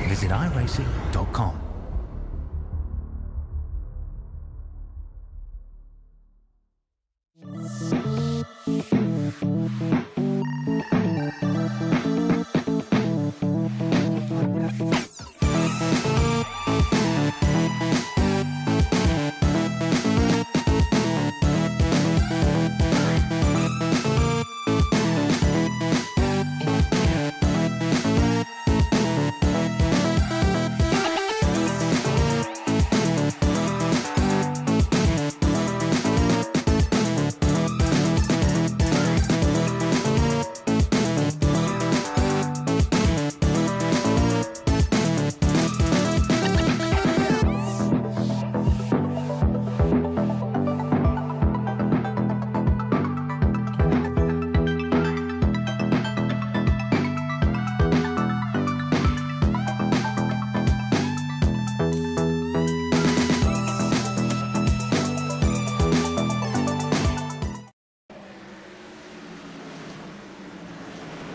G: Visit iRacing.com.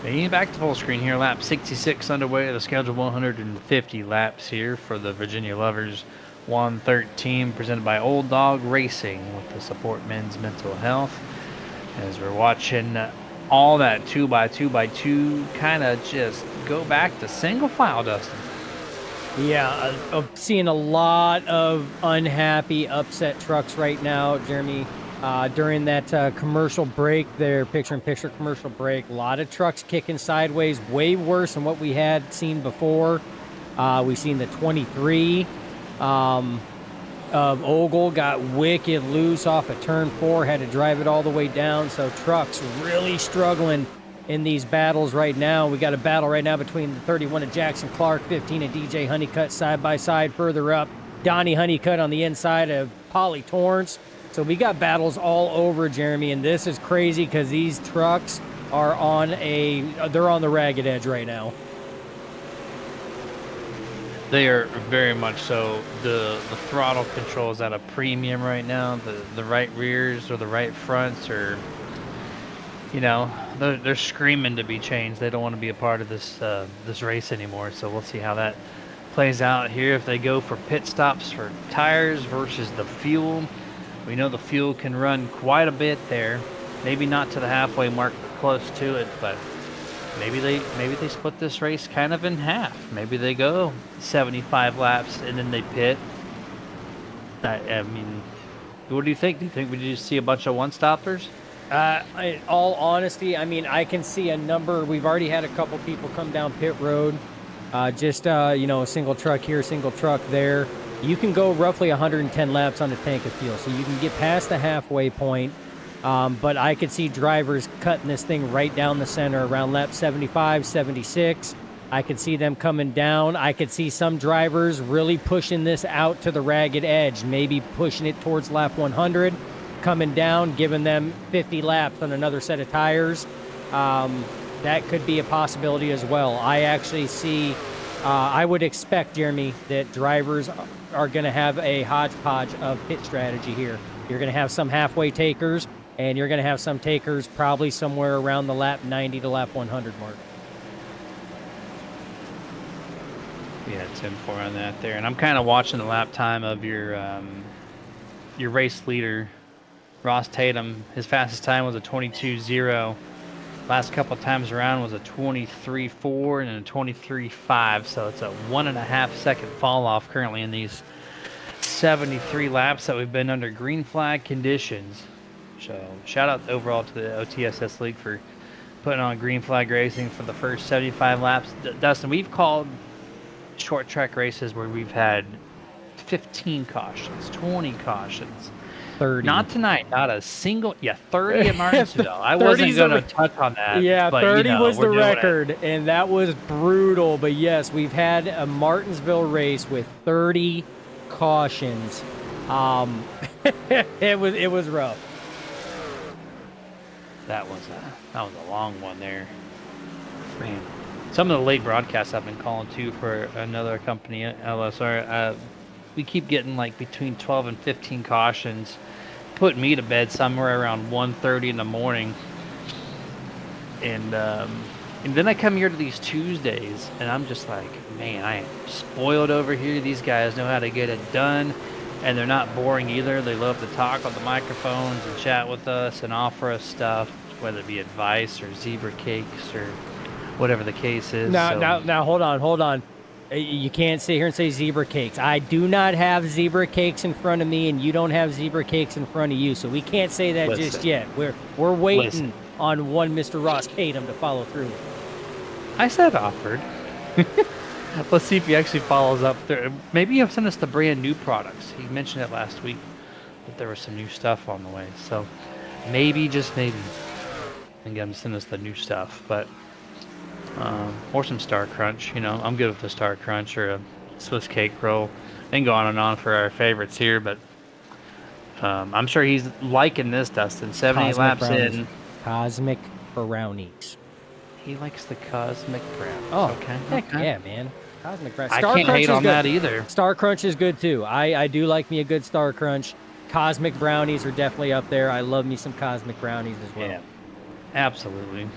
C: Being back to full screen here, lap 66 underway. The scheduled 150 laps here for the Virginia Lovers 113, presented by Old Dog Racing with the Support Men's Mental Health. As we're watching all that 2x2x2 kind of just go back to single file, Dustin.
D: Yeah, I'm seeing a lot of unhappy, upset trucks right now, Jeremy. During that commercial break there, picture-in-picture commercial break, a lot of trucks kicking sideways, way worse than what we had seen before. We've seen the 23 of Ogle got wicked loose off of turn 4, had to drive it all the way down. So trucks really struggling in these battles right now. We got a battle right now between the 31 of Jackson Clark, 15 of DJ Honeycutt side by side. Further up, Donnie Honeycutt on the inside of Polly Torrance. So we got battles all over, Jeremy, and this is crazy because these trucks are they're on the ragged edge right now.
C: They are very much so. The throttle control is at a premium right now. The right rears or the right fronts are, you know, they're screaming to be changed. They don't want to be a part of this race anymore. So we'll see how that plays out here. If they go for pit stops for tires versus the fuel, we know the fuel can run quite a bit there. Maybe not to the halfway mark, but close to it. But maybe they split this race kind of in half. Maybe they go 75 laps and then they pit. I mean, what do you think? Do you think we just see a bunch of one-stoppers?
D: In all honesty, I mean, I can see a number. We've already had a couple people come down pit road. You know, a single truck here, single truck there. You can go roughly 110 laps on a tank of fuel, so you can get past the halfway point. But I could see drivers cutting this thing right down the center around lap 75, 76. I could see them coming down. I could see some drivers really pushing this out to the ragged edge, maybe pushing it towards lap 100, coming down, giving them 50 laps on another set of tires. That could be a possibility as well. I actually see, I would expect, Jeremy, that drivers are going to have a hodgepodge of pit strategy here. You're going to have some halfway takers, and you're going to have some takers probably somewhere around the lap 90 to lap 100 mark.
C: Yeah, 10-4 on that there. And I'm kind of watching the lap time of your race leader, Ross Tatum. His fastest time was a 22.0. Last couple times around was a 23.4 and a 23.5. So it's a 1.5 second fall off currently in these 73 laps that we've been under green flag conditions. So shout out overall to the OTSS League for putting on green flag racing for the first 75 laps. Dustin, we've called short track races where we've had 15 cautions, 20 cautions.
D: 30.
C: Not tonight, not a single. Yeah, 30 at Martinsville. I wasn't going to touch on that.
D: Yeah,
C: but,
D: 30
C: you know,
D: was the
C: we're doing
D: record, and that was brutal. But yes, we've had a Martinsville race with 30 cautions. It was rough.
C: That was a long one there. Man, some of the late broadcasts I've been calling too for another company, LSR. We keep getting like between 12 and 15 cautions, putting me to bed somewhere around 1:30 in the morning. And then I come here to these Tuesdays, and I'm just like, man, I am spoiled over here. These guys know how to get it done, and they're not boring either. They love to talk on the microphones and chat with us and offer us stuff, whether it be advice or zebra cakes or whatever the case is.
D: Now, hold on. You can't sit here and say zebra cakes. I do not have zebra cakes in front of me, and you don't have zebra cakes in front of you, so we can't say that just yet. We're waiting on one Mr. Ross Tatum to follow through.
C: I said offered. Let's see if he actually follows up there. Maybe he'll send us the brand new products. He mentioned it last week that there was some new stuff on the way. So maybe, just maybe, and get him to send us the new stuff. But or some Star Crunch. You know, I'm good with the Star Crunch or a Swiss cake roll. And go on and on for our favorites here. But I'm sure he's liking this, Dustin. 70 laps
D: brownies.
C: in.
D: Cosmic brownies.
C: He likes the cosmic brownies.
D: Oh,
C: okay.
D: Heck yeah, man. Cosmic brownies.
C: I can't hate on that either.
D: Star Crunch is good too. I do like me a good Star Crunch. Cosmic brownies are definitely up there. I love me some cosmic brownies as well.
C: Yeah, absolutely.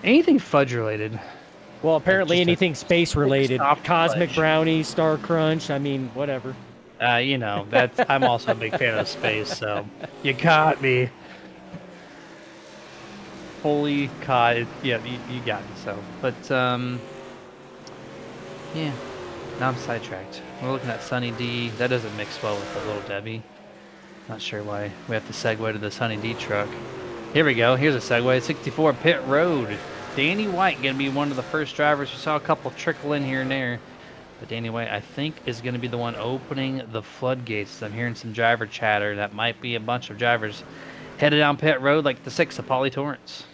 C: Anything fudge related.
D: Well, apparently
C: just a
D: anything space related,
C: soft
D: cosmic
C: fudge.
D: brownie, Star Crunch. I mean, whatever.
C: You know, I'm also a big fan of space, so you got me. Holy cod. Yeah, you got me, so. But, yeah. Now I'm sidetracked. We're looking at Sunny D. That doesn't mix well with the Little Debbie. Not sure why we have to segue to the Sunny D truck. Here we go. Here's a segue. 64 Pit Road. Danny White going to be one of the first drivers. We saw a couple trickle in here and there. But Danny White, I think, is going to be the one opening the floodgates. I'm hearing some driver chatter. That might be a bunch of drivers headed down pit road like the 6 of Pauly Torrance.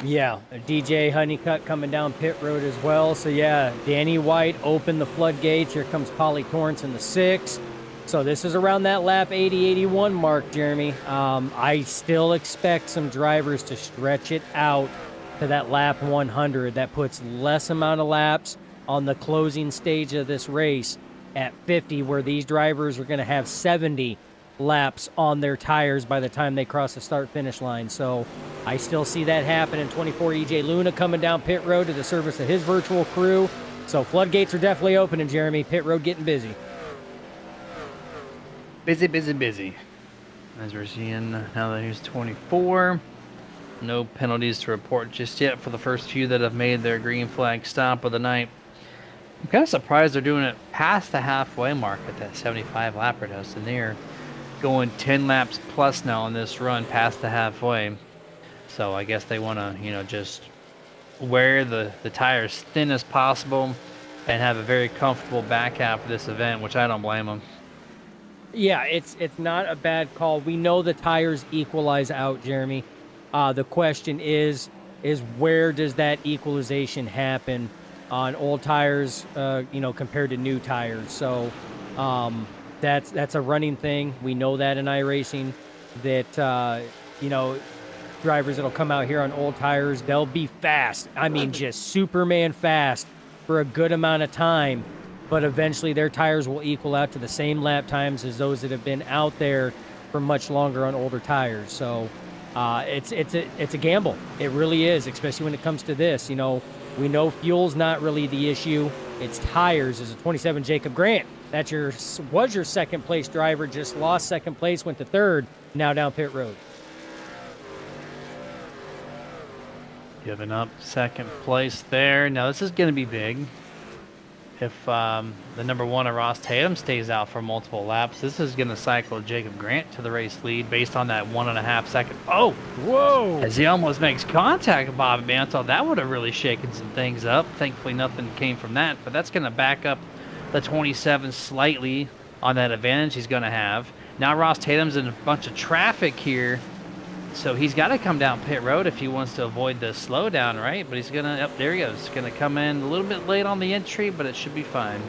D: Yeah, DJ Honeycutt coming down pit road as well. So yeah, Danny White opened the floodgates. Here comes Pauly Torrance in the 6. So this is around that lap 80-81 mark, Jeremy. I still expect some drivers to stretch it out to that lap 100. That puts less amount of laps on the closing stage of this race at 50, where these drivers are going to have 70 laps on their tires by the time they cross the start-finish line. So I still see that happen in 24. EJ Luna coming down pit road to the service of his virtual crew. So floodgates are definitely opening, Jeremy. Pit road getting busy.
C: Busy, busy, busy. As we're seeing now that here's 24. No penalties to report just yet for the first few that have made their green flag stop of the night. I'm kind of surprised they're doing it past the halfway mark at that 75 lap radius, and they're going 10 laps plus now on this run past the halfway. So I guess they want to, you know, just wear the tires thin as possible and have a very comfortable back half of this event, which I don't blame them.
D: Yeah, it's not a bad call. We know the tires equalize out, Jeremy. The question is where does that equalization happen on old tires, compared to new tires? So that's a running thing. We know that in iRacing, that drivers that'll come out here on old tires, they'll be fast. I mean, just Superman fast for a good amount of time, but eventually their tires will equal out to the same lap times as those that have been out there for much longer on older tires. So it's a gamble. It really is, especially when it comes to this. You know, we know fuel's not really the issue. It's tires. As a 27 Jacob Grant, that was your second place driver, just lost second place, went to third, now down pit road.
C: Giving up second place there. Now this is going to be big. If the number 1 of Ross Tatum stays out for multiple laps, this is going to cycle Jacob Grant to the race lead based on that 1.5 second. Oh,
D: whoa!
C: As he almost makes contact with Bobby Mantle, that would have really shaken some things up. Thankfully, nothing came from that, but that's going to back up the 27 slightly on that advantage he's going to have. Now Ross Tatum's in a bunch of traffic here, so he's got to come down pit road if he wants to avoid the slowdown, right? But he's going to, there he goes, going to come in a little bit late on the entry, but it should be fine.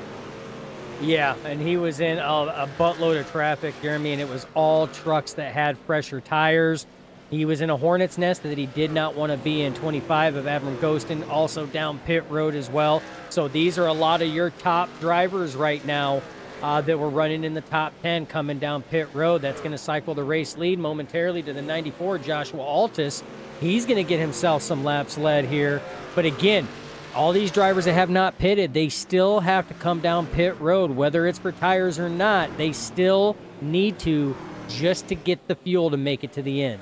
D: Yeah, and he was in a buttload of traffic, Jeremy, and it was all trucks that had fresher tires. He was in a hornet's nest that he did not want to be in. 25 of Abram Ghostin, also down pit road as well. So these are a lot of your top drivers right now that were running in the top 10 coming down pit road. That's going to cycle the race lead momentarily to the 94, Joshua Altus. He's going to get himself some laps led here. But again, all these drivers that have not pitted, they still have to come down pit road, whether it's for tires or not. They still need to, just to get the fuel to make it to the end.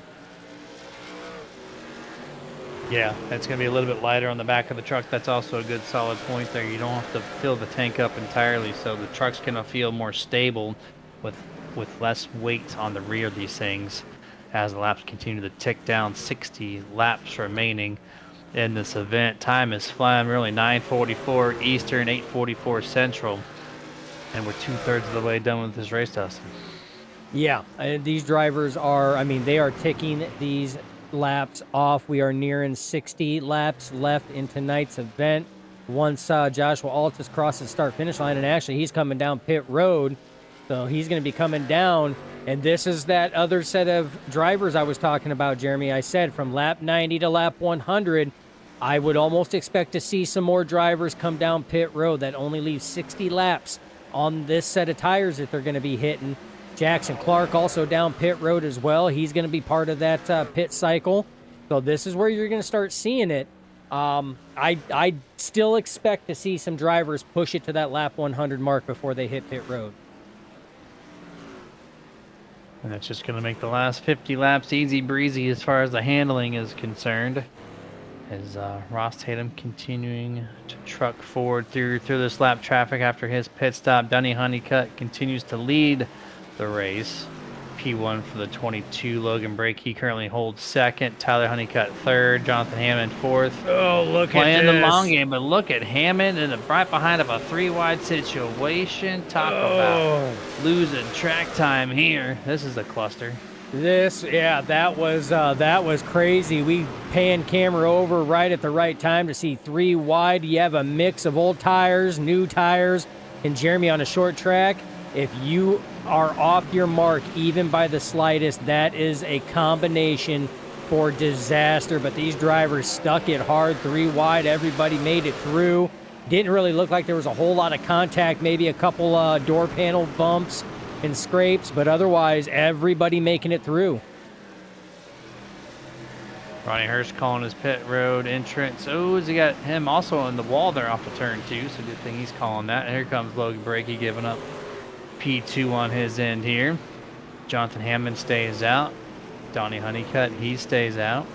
C: Yeah, it's going to be a little bit lighter on the back of the truck. That's also a good solid point there. You don't have to fill the tank up entirely, so the truck's going to feel more stable with less weight on the rear of these things as the laps continue to tick down. 60 laps remaining in this event. Time is flying, really. 9:44 Eastern, 8:44 Central, and we're 2/3 of the way done with this race, Dustin.
D: Yeah, and these drivers are, they are ticking these laps off. We are nearing 60 laps left in tonight's event. Once Joshua Altus crosses start finish line, and actually he's coming down pit road, so he's going to be coming down. And this is that other set of drivers I was talking about, Jeremy. I said from lap 90 to lap 100, I would almost expect to see some more drivers come down pit road. That only leaves 60 laps on this set of tires that they're going to be hitting. Jackson Clark also down pit road as well. He's going to be part of that pit cycle. So this is where you're going to start seeing it. I still expect to see some drivers push it to that lap 100 mark before they hit pit road.
C: And that's just going to make the last 50 laps easy breezy as far as the handling is concerned. As Ross Tatum continuing to truck forward through this lap traffic after his pit stop. Dunny Honeycutt continues to lead the race. P1 for the 22. Logan Brakey currently holds second. Tyler Honeycutt third. Jonathan Hammond fourth.
D: Oh, look
C: Playing the long game, but look at Hammond in the right behind of a 3-wide situation. Talk about losing track time here. This is a cluster.
D: That was crazy. We pan camera over right at the right time to see 3 wide. You have a mix of old tires, new tires, and Jeremy on a short track. If you are off your mark, even by the slightest, that is a combination for disaster. But these drivers stuck it hard, 3 wide. Everybody made it through. Didn't really look like there was a whole lot of contact, maybe a couple door panel bumps and scrapes, but otherwise everybody making it through.
C: Ronnie Hurst calling his pit road entrance. Oh, has he got him also on the wall there off the turn too, so good thing he's calling that. And here comes Logan Brakey giving up P2 on his end here. Jonathan Hammond stays out. Donnie Honeycutt, he stays out.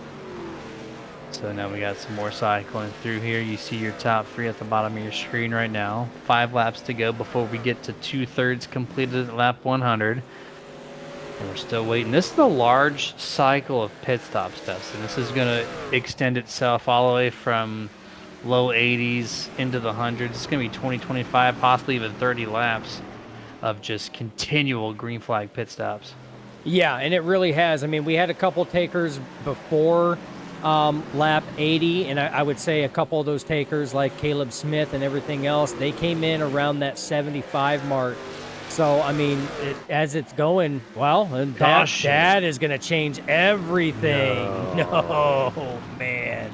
C: So now we got some more cycling through here. You see your top 3 at the bottom of your screen right now. 5 laps to go before we get to 2/3 completed at lap 100. And we're still waiting. This is a large cycle of pit stops, Dustin. This is going to extend itself all the way from low 80s into the hundreds. It's going to be 20, 25, possibly even 30 laps of just continual green flag pit stops.
D: Yeah, and it really has. I mean, we had a couple takers before lap 80, and I would say a couple of those takers like Caleb Smith and everything else, they came in around that 75 mark. So, I mean, as it's going, well, that is going to change everything. No, man.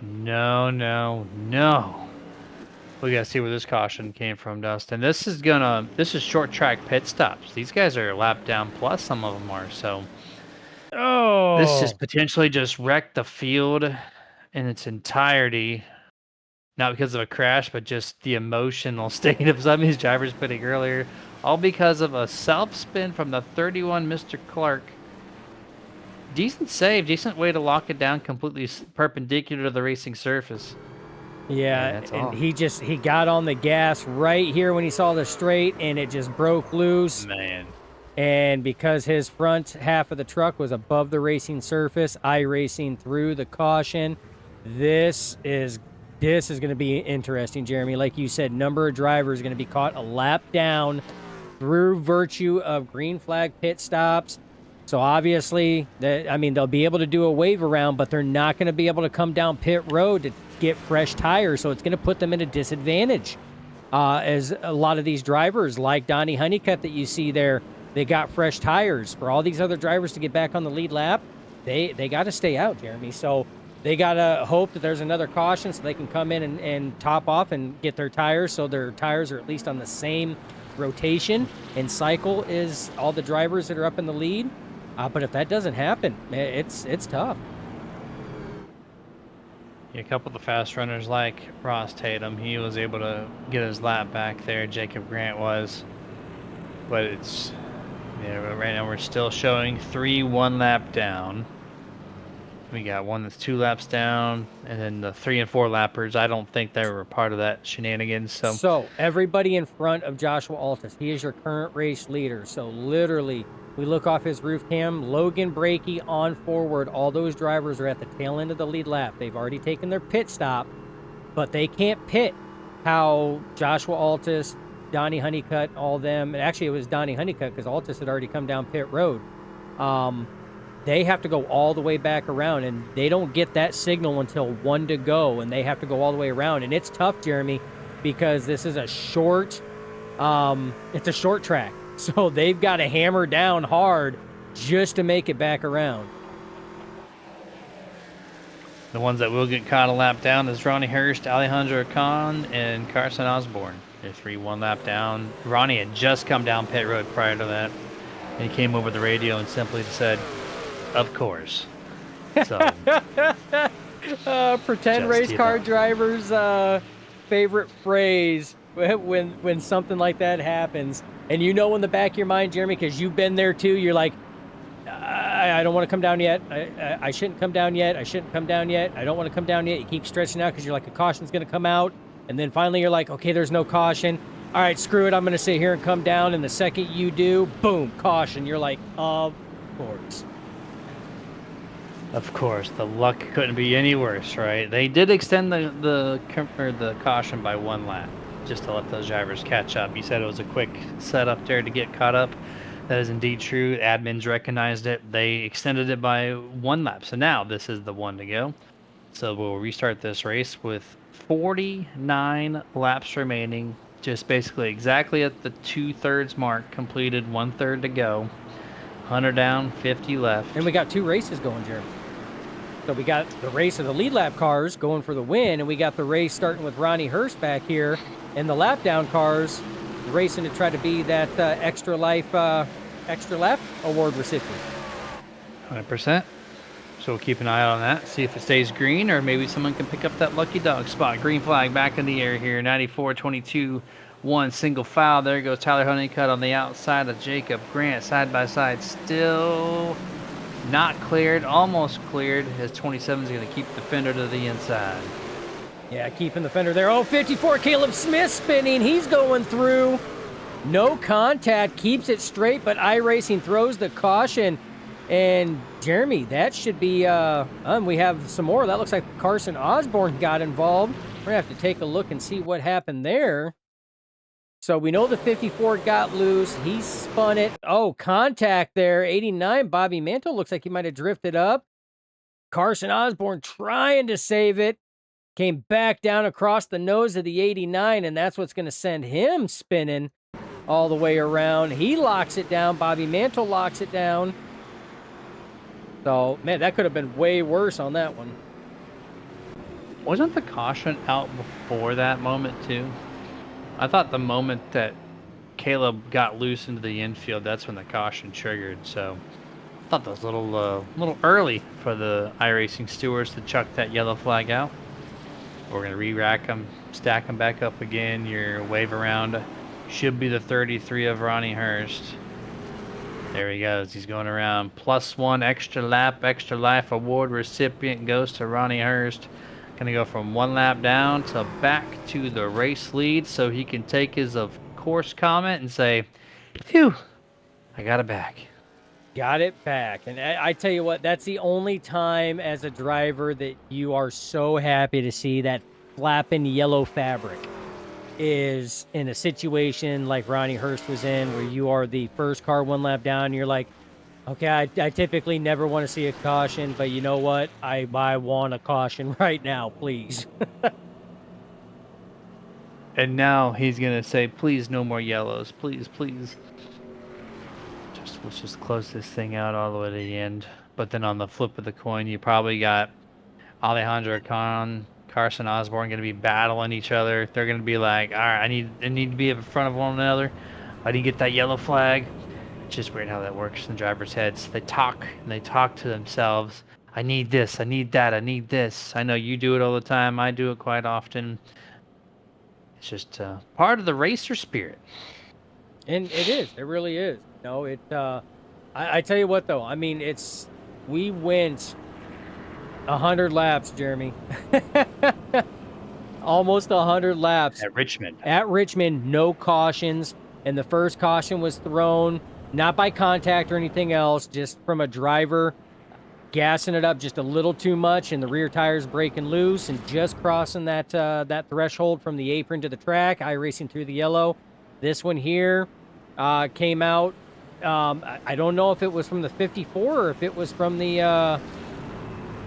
C: No. We got to see where this caution came from, Dustin. This is short track pit stops. These guys are a lap down plus, some of them are, so...
D: Oh,
C: This just potentially just wrecked the field in its entirety. Not because of a crash, but just the emotional state of some of these drivers pitting earlier. All because of a self-spin from the 31 Mr. Clark. Decent save, decent way to lock it down completely perpendicular to the racing surface.
D: Yeah,
C: that's
D: and
C: all.
D: he got on the gas right here when he saw the straight, and it just broke loose.
C: Man.
D: And because his front half of the truck was above the racing surface, iRacing through the caution. This is going to be interesting, Jeremy. Like you said, number of drivers going to be caught a lap down through virtue of green flag pit stops. So obviously, they'll be able to do a wave around, but they're not going to be able to come down pit road to get fresh tires. So it's going to put them at a disadvantage. As a lot of these drivers, like Donnie Honeycutt that you see there, they got fresh tires. For all these other drivers to get back on the lead lap, they got to stay out, Jeremy. So they got to hope that there's another caution so they can come in and top off and get their tires, so their tires are at least on the same rotation and cycle as all the drivers that are up in the lead. But if that doesn't happen, it's tough.
C: Yeah, a couple of the fast runners like Ross Tatum, he was able to get his lap back there. Jacob Grant was. But it's... Yeah, right now we're still showing 3 1-lap down. We got one that's 2 laps down, and then the 3 and 4 lappers. I don't think they were part of that shenanigans.
D: So everybody in front of Joshua Altus, he is your current race leader. So literally, we look off his roof cam, Logan Brakey on forward. All those drivers are at the tail end of the lead lap. They've already taken their pit stop, but they can't pit how Joshua Altus, Donnie Honeycutt, all them. Actually, it was Donnie Honeycutt because Altus had already come down pit road. They have to go all the way back around, and they don't get that signal until 1 to go, and they have to go all the way around. And it's tough, Jeremy, because this is a short, it's a short track. So they've got to hammer down hard just to make it back around.
C: The ones that will get caught a lap down is Ronnie Hurst, Alejandro Khan, and Carson Osborne. They're 3 1-lap down. Ronnie had just come down pit road prior to that, and he came over the radio and simply said, "Of course." So
D: Pretend
C: Just,
D: race
C: you
D: car
C: know.
D: drivers' favorite phrase when something like that happens. And you know in the back of your mind, Jeremy, because you've been there too, you're like, I don't want to come down yet. I shouldn't come down yet. I shouldn't come down yet. I don't want to come down yet. You keep stretching out because you're like, a caution's going to come out. And then finally you're like, okay, there's no caution. All right, screw it. I'm going to sit here and come down. And the second you do, boom, caution. You're like, of course.
C: Of course, the luck couldn't be any worse, right? They did extend the caution by 1 lap, just to let those drivers catch up. You said it was a quick setup there to get caught up. That is indeed true. Admins recognized it. They extended it by 1 lap. So now this is the one to go. So we'll restart this race with 49 laps remaining. Just basically exactly at the 2/3 mark completed, 1/3 to go. 100 down, 50 left.
D: And we got 2 races going, Jeremy. So we got the race of the lead lap cars going for the win, and we got the race starting with Ronnie Hurst back here, and the lap down cars racing to try to be that extra lap award recipient.
C: 100%. So we'll keep an eye on that, see if it stays green, or maybe someone can pick up that lucky dog spot. Green flag back in the air here. 94-22, 1 single foul. There goes Tyler Honeycutt on the outside of Jacob Grant, side by side. Still not cleared, almost cleared, as 27 is going to keep the fender to the inside.
D: Yeah, keeping the fender there. Oh, 54, Caleb Smith spinning. He's going through. No contact, keeps it straight, but iRacing throws the caution. And Jeremy, that should be, we have some more. That looks like Carson Osborne got involved. We're going to have to take a look and see what happened there. So we know the 54 got loose. He spun it. Oh, contact there. 89, Bobby Mantle looks like he might have drifted up. Carson Osborne trying to save it. Came back down across the nose of the 89, and that's what's going to send him spinning all the way around. He locks it down. Bobby Mantle locks it down. So, man, that could have been way worse on that one.
C: Wasn't the caution out before that moment, too? I thought the moment that Caleb got loose into the infield, that's when the caution triggered. So I thought that was a little early for the iRacing stewards to chuck that yellow flag out. We're going to re-rack them, stack them back up again. Your wave around should be the 33 of Ronnie Hurst. There he goes. He's going around. +1 extra lap, extra life award recipient goes to Ronnie Hurst. Going to go from 1 lap down to back to the race lead so he can take his, of course, comment and say, phew, I got it back.
D: Got it back. And I tell you what, that's the only time as a driver that you are so happy to see that flapping yellow fabric is in a situation like Ronnie Hurst was in, where you are the first car 1 lap down, and you're like, okay, I typically never want to see a caution, but you know what? I want a caution right now, please.
C: And now he's going to say, please, no more yellows. Please, please. Let's just close this thing out all the way to the end. But then on the flip of the coin, you probably got Alejandro Con, Carson Osborne going to be battling each other. They're going to be like, all right, I need to be in front of one another. I didn't get that yellow flag. It's just weird how that works in drivers' heads. They talk to themselves. I need this. I need that. I need this. I know you do it all the time. I do it quite often. It's just part of the racer spirit.
D: And it is. It really is. No, I tell you what, though. I mean, we went 100 laps, Jeremy. Almost 100 laps.
C: At Richmond.
D: At Richmond, no cautions. And the first caution was thrown, not by contact or anything else, just from a driver gassing it up just a little too much, and the rear tires breaking loose and just crossing that threshold from the apron to the track, iRacing through the yellow. This one here came out. I don't know if it was from the 54 or if it was from the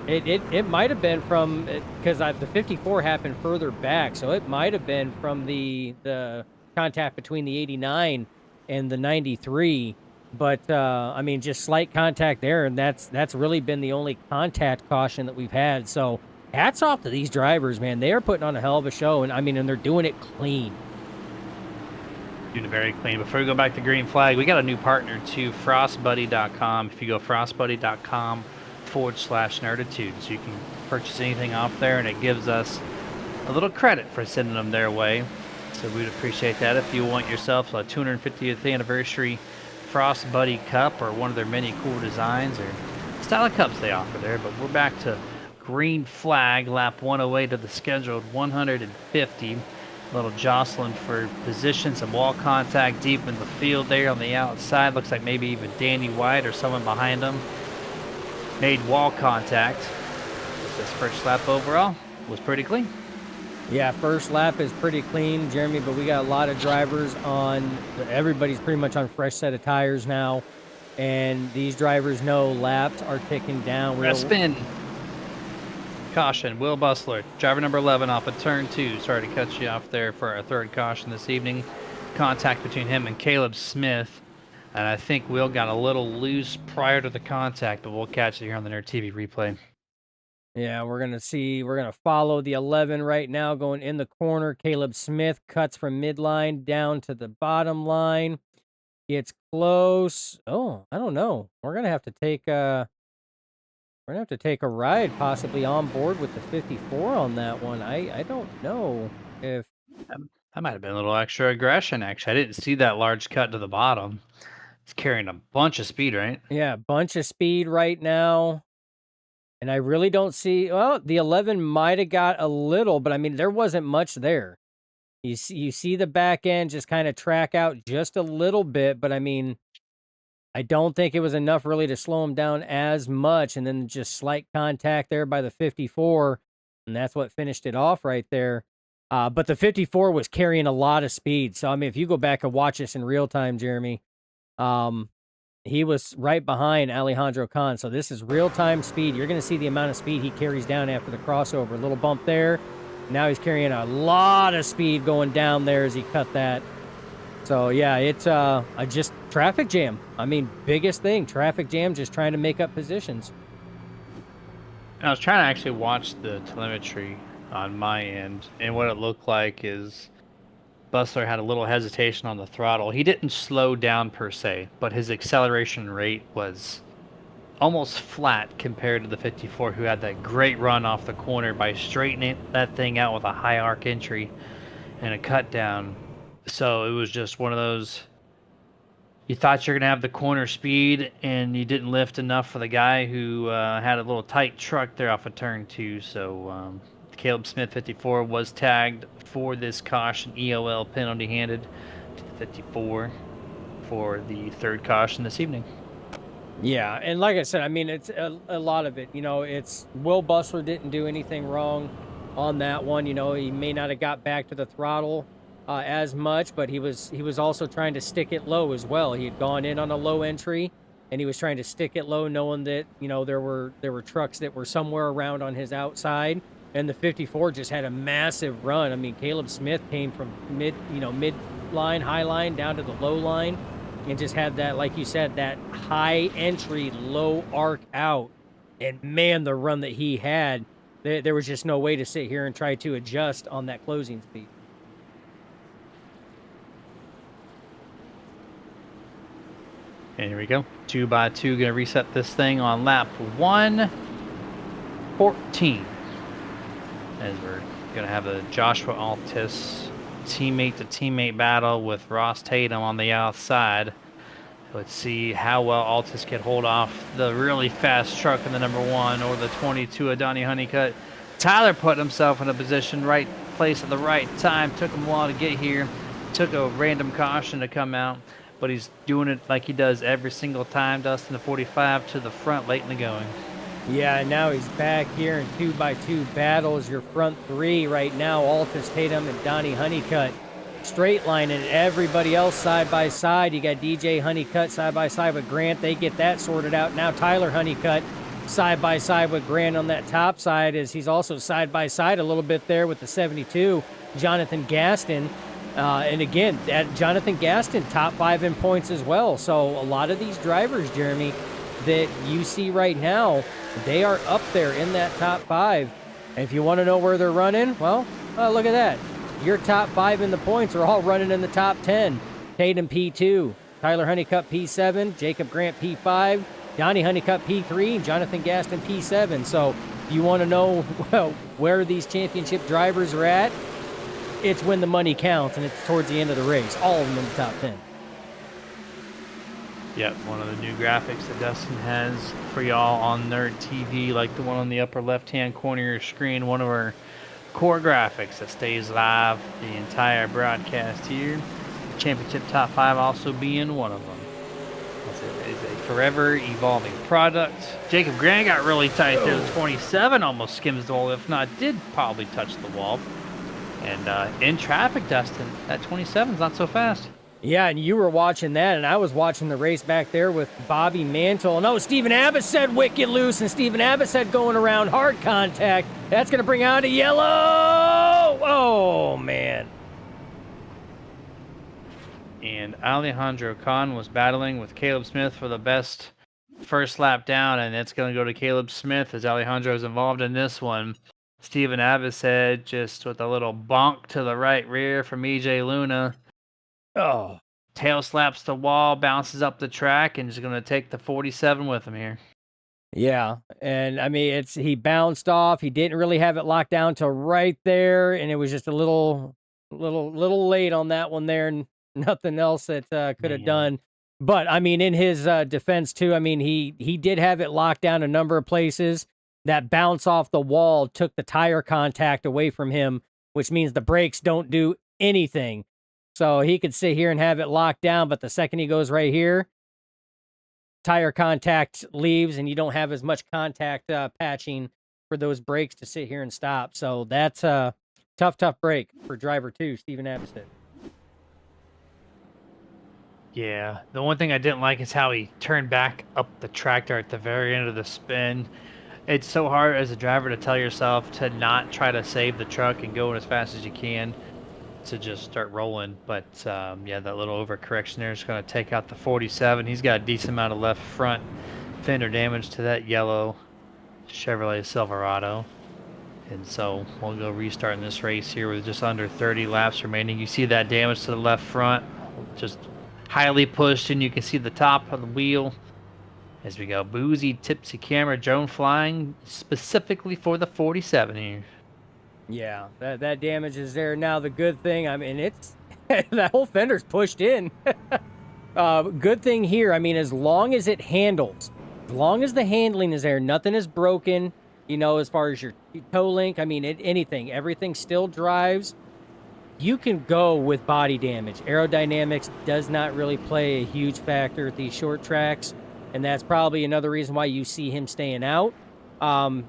D: it might have been from, because the 54 happened further back, so it might have been from the contact between the 89 and the 93. But I mean, just slight contact there, and that's really been the only contact caution that we've had. So hats off to these drivers, man. They are putting on a hell of a show, and I mean, and they're doing it clean.
C: Doing it very clean. Before we go back to green flag, we got a new partner too, frostbuddy.com. If you go frostbuddy.com nerditude. So you can purchase anything off there, and it gives us a little credit for sending them their way. So we'd appreciate that. If you want yourself a 250th anniversary Frost Buddy cup or one of their many cool designs or style of cups they offer there. But we're back to green flag, lap 108 of the scheduled 150. A little jostling for position, some wall contact deep in the field there on the outside. Looks like maybe even Danny White or someone behind him made wall contact. This first lap overall was pretty clean.
D: Yeah, first lap is pretty clean, Jeremy, but we got a lot of drivers on, everybody's pretty much on fresh set of tires now, and these drivers know laps are ticking down.
C: Last spin. Caution, Will Bustler, driver number 11 off of turn 2. Sorry to cut you off there for our third caution this evening. Contact between him and Caleb Smith, and I think Will got a little loose prior to the contact, but we'll catch it here on the Nerd TV replay.
D: Yeah, we're going to follow the 11 right now going in the corner. Caleb Smith cuts from midline down to the bottom line. Gets close. Oh, I don't know. We're going to have to take a ride possibly on board with the 54 on that one. I don't know if
C: That might have been a little extra aggression, actually. I didn't see that large cut to the bottom. It's carrying a bunch of speed, right?
D: Yeah, bunch of speed right now. And I really don't see, well, the 11 might have got a little, but I mean, there wasn't much there. You see the back end just kind of track out just a little bit, but I mean, I don't think it was enough really to slow him down as much. And then just slight contact there by the 54. And that's what finished it off right there. But the 54 was carrying a lot of speed. So, I mean, if you go back and watch this in real time, Jeremy, he was right behind Alejandro Khan. So this is real-time speed. You're going to see the amount of speed he carries down after the crossover. A little bump there. Now he's carrying a lot of speed going down there as he cut that. So, yeah, it's just traffic jam. I mean, biggest thing, traffic jam, just trying to make up positions.
C: I was trying to actually watch the telemetry on my end, and what it looked like is Bustler had a little hesitation on the throttle. He didn't slow down per se, but his acceleration rate was almost flat compared to the 54, who had that great run off the corner by straightening that thing out with a high arc entry and a cut down. So it was just one of those, you thought you're going to have the corner speed and you didn't lift enough for the guy who had a little tight truck there off of turn 2. So Caleb Smith 54 was tagged for this caution, EOL penalty handed to the 54 for the third caution this evening.
D: Yeah, and like I said, I mean, it's a lot of it. You know, it's Will Bustler didn't do anything wrong on that one. You know, he may not have got back to the throttle as much, but he was also trying to stick it low as well. He had gone in on a low entry, and he was trying to stick it low, knowing that, you know, there were trucks that were somewhere around on his outside. And the 54 just had a massive run. I mean, Caleb Smith came from mid line, high line, down to the low line, and just had that, like you said, that high entry, low arc out. And man, the run that he had, there was just no way to sit here and try to adjust on that closing speed.
C: And here we go. 2x2 going to reset this thing on lap 114. As we're going to have a Joshua Altis teammate-to-teammate battle with Ross Tatum on the outside. Let's see how well Altis can hold off the really fast truck in the number 1 or the 22 of Donnie Honeycutt. Tyler put himself in a position, right place at the right time. Took him a while to get here. Took a random caution to come out, but he's doing it like he does every single time, dusting the 45 to the front late in the going.
D: Yeah, now he's back here in 2x2 battles. Your front 3 right now, Altis Tatum and Donnie Honeycutt. Straight lining everybody else side by side. You got DJ Honeycutt side by side with Grant. They get that sorted out. Now Tyler Honeycutt side by side with Grant on that top side, as he's also side by side a little bit there with the 72, Jonathan Gaston. And again, that Jonathan Gaston top 5 in points as well. So a lot of these drivers, Jeremy, that you see right now, they are up there in that top 5. And if you want to know where they're running, well, look at that. Your top 5 in the points are all running in the top 10. Tatum P2, Tyler Honeycutt P7, Jacob Grant P5, Donnie Honeycutt P3 and Jonathan Gaston P7. So you want to know, well, where these championship drivers are at? It's when the money counts, and it's towards the end of the race. All of them in the top 10.
C: Yep, one of the new graphics that Dustin has for y'all on Nerd TV, like the one on the upper left-hand corner of your screen, one of our core graphics that stays live the entire broadcast here. Championship Top 5 also being one of them. It's a forever evolving product. Jacob Grant got really tight there. The 27 almost skims the wall, if not did probably touch the wall. And in traffic, Dustin, that 27's not so fast.
D: Yeah, and you were watching that, and I was watching the race back there with Bobby Mantle. No, Stephen Abbott said wicked loose, and Stephen Abbott said going around hard contact. That's going to bring out a yellow. Oh, man.
C: And Alejandro Khan was battling with Caleb Smith for the best first lap down, and it's going to go to Caleb Smith as Alejandro's involved in this one. Stephen Abbott said just with a little bonk to the right rear from EJ Luna.
D: Oh.
C: Tail slaps the wall, bounces up the track, and is going to take the 47 with him here.
D: Yeah, and I mean, he bounced off. He didn't really have it locked down till right there, and it was just a little late on that one there, and nothing else that could have done. But I mean, in his defense too, I mean, he did have it locked down a number of places. That bounce off the wall took the tire contact away from him, which means the brakes don't do anything. So he could sit here and have it locked down, but the second he goes right here, tire contact leaves, and you don't have as much contact patching for those brakes to sit here and stop. So that's a tough break for driver 2, Stephen Abbott.
C: Yeah, the one thing I didn't like is how he turned back up the tractor at the very end of the spin. It's so hard as a driver to tell yourself to not try to save the truck and go as fast as you can, to just start rolling. But yeah, that little overcorrection there is going to take out the 47. He's got a decent amount of left front fender damage to that yellow Chevrolet Silverado. And so we'll go restarting this race here with just under 30 laps remaining. You see that damage to the left front, just highly pushed, and you can see the top of the wheel as we go. Boozy, tipsy camera, drone flying specifically for the 47 here.
D: Yeah, that damage is there. Now, the good thing, I mean, it's that whole fender's pushed in. Good thing here, I mean, as long as it handles, as long as the handling is there, nothing is broken, you know, as far as your toe link, I mean, anything, everything still drives. You can go with body damage. Aerodynamics does not really play a huge factor at these short tracks, and that's probably another reason why you see him staying out.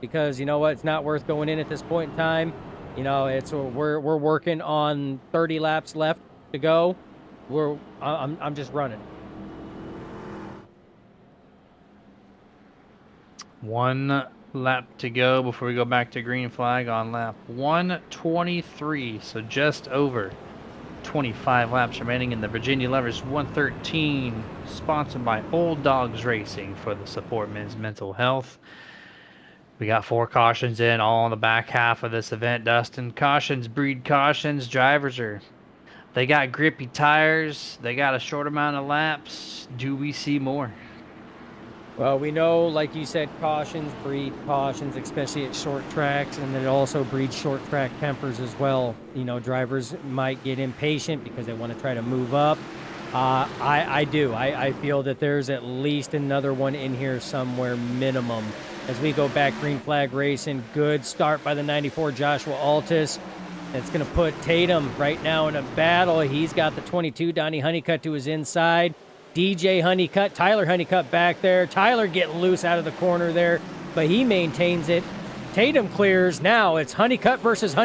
D: Because you know what, it's not worth going in at this point in time. You know, we're working on 30 laps left to go. I'm just running.
C: One lap to go before we go back to green flag on lap 123. So just over 25 laps remaining in the Virginia Lovers 113, sponsored by Old Dogs Racing for the support men's mental health. We got 4 cautions in, all on the back half of this event, Dustin. Cautions breed cautions. Drivers they got grippy tires. They got a short amount of laps. Do we see more?
D: Well, we know, like you said, cautions breed cautions, especially at short tracks, and then it also breeds short track tempers as well. You know, drivers might get impatient because they want to try to move up. I do. I feel that there's at least another one in here somewhere minimum. As we go back, green flag racing, good start by the 94 Joshua Altus. It's going to put Tatum right now in a battle. He's got the 22 Donnie Honeycutt to his inside. DJ Honeycutt, Tyler Honeycutt back there. Tyler getting loose out of the corner there, but he maintains it. Tatum clears. Now it's Honeycutt versus,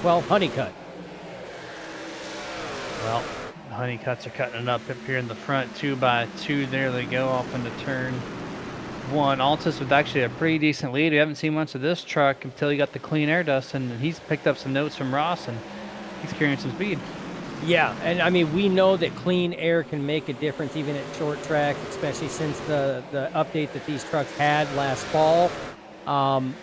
D: well, Honeycutt.
C: Well, Honeycutts are cutting it up here in the front, 2 by 2. There they go off into turn 1. Altus with actually a pretty decent lead. We haven't seen much of this truck until he got the clean air dust, and he's picked up some notes from Ross, and he's carrying some speed.
D: Yeah, and I mean, we know that clean air can make a difference even at short tracks, especially since the update that these trucks had last fall.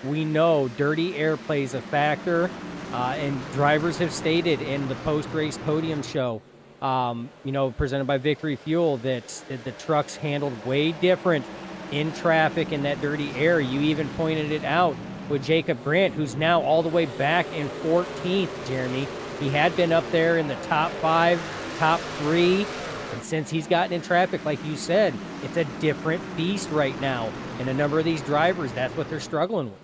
D: We know dirty air plays a factor, and drivers have stated in the post-race podium show, Presented by Victory Fuel, that the trucks handled way different in traffic in that dirty air. You even pointed it out with Jacob Brandt, who's now all the way back in 14th, Jeremy. He had been up there in the top 5, top 3, and since he's gotten in traffic, like you said, it's a different beast right now. And a number of these drivers, that's what they're struggling with.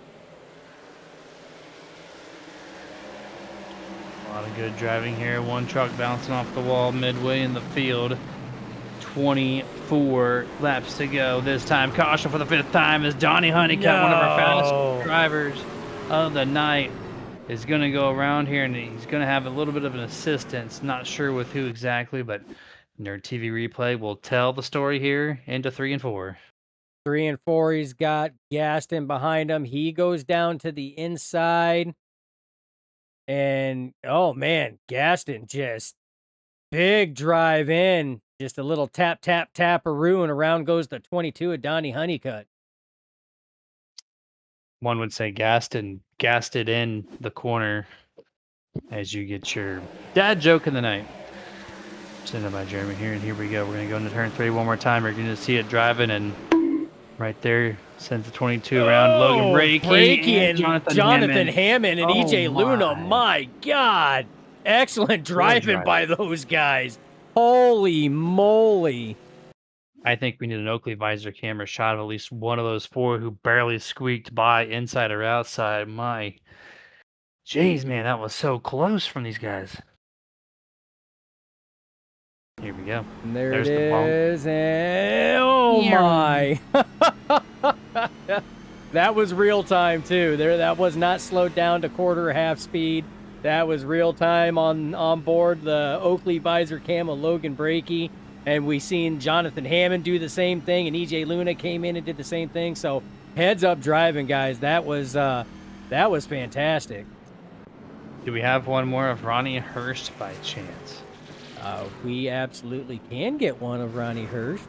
C: A lot of good driving here. One truck bouncing off the wall midway in the field. 24 laps to go. This time, caution for the 5th time as Donnie Honeycutt, one of our fastest drivers of the night, is going to go around here, and he's going to have a little bit of an assistance. Not sure with who exactly, but Nerd TV Replay will tell the story here into 3 and 4.
D: 3 and 4, he's got Gaston behind him. He goes down to the inside. And, oh, man, Gaston just big drive in. Just a little tap, tap, taparoo, and around goes the 22 of Donnie Honeycutt.
C: One would say Gaston gassed it in the corner as you get your dad joke of the night. Sent in by Jeremy here, and here we go. We're going to go into turn 3 one more time. We're going to see it driving, and right there sends the 22 around. Logan Brakey
D: and Jonathan Hammond and EJ Luna. My God. Excellent driving by those guys. Holy moly.
C: I think we need an Oakley visor camera shot of at least one of those 4 who barely squeaked by inside or outside. My jeez, man, that was so close from these guys. Here we go.
D: And there's it is. And oh my. That was real time too. That was not slowed down to quarter or half speed. That was real time on board the Oakley visor cam of Logan Brakey. And we seen Jonathan Hammond do the same thing, and EJ Luna came in and did the same thing. So heads up driving, guys. That was fantastic.
C: Do we have one more of Ronnie Hurst by chance?
D: We absolutely can get one of Ronnie Hurst.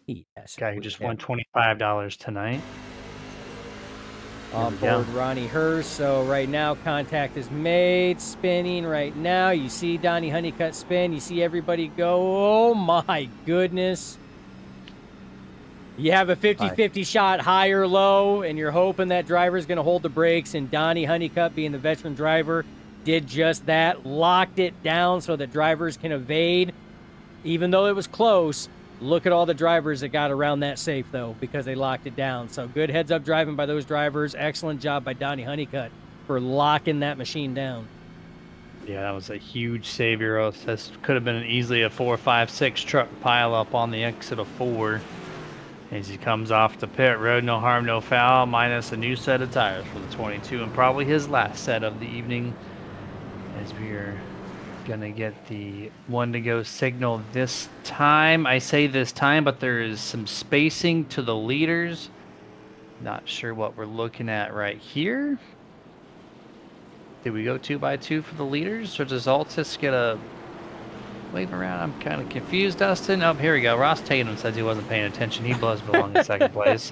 D: Yes,
C: guy who just won $25 tonight.
D: On board Ronnie Hurst. So right now, contact is made. Spinning right now. You see Donnie Honeycutt spin. You see everybody go. Oh my goodness. You have a 50-50 shot, high or low, and you're hoping that driver's going to hold the brakes. And Donnie Honeycutt, being the veteran driver, did just that. Locked it down so that drivers can evade. Even though it was close, look at all the drivers that got around that safe, though, because they locked it down. So good heads-up driving by those drivers. Excellent job by Donnie Honeycutt for locking that machine down.
C: Yeah, that was a huge savior. This could have been easily a 4, 5, 6 truck pileup on the exit of 4. As he comes off the pit road, no harm, no foul, minus a new set of tires for the 22, and probably his last set of the evening, as we are gonna get the 1 to go signal this time. I say this time, but there is some spacing to the leaders. Not sure what we're looking at right here. Did we go 2 by 2 for the leaders, or does Altus get a wave around? I'm kind of confused, Dustin. Oh, here we go. Ross Tatum says he wasn't paying attention. He does belong in second place.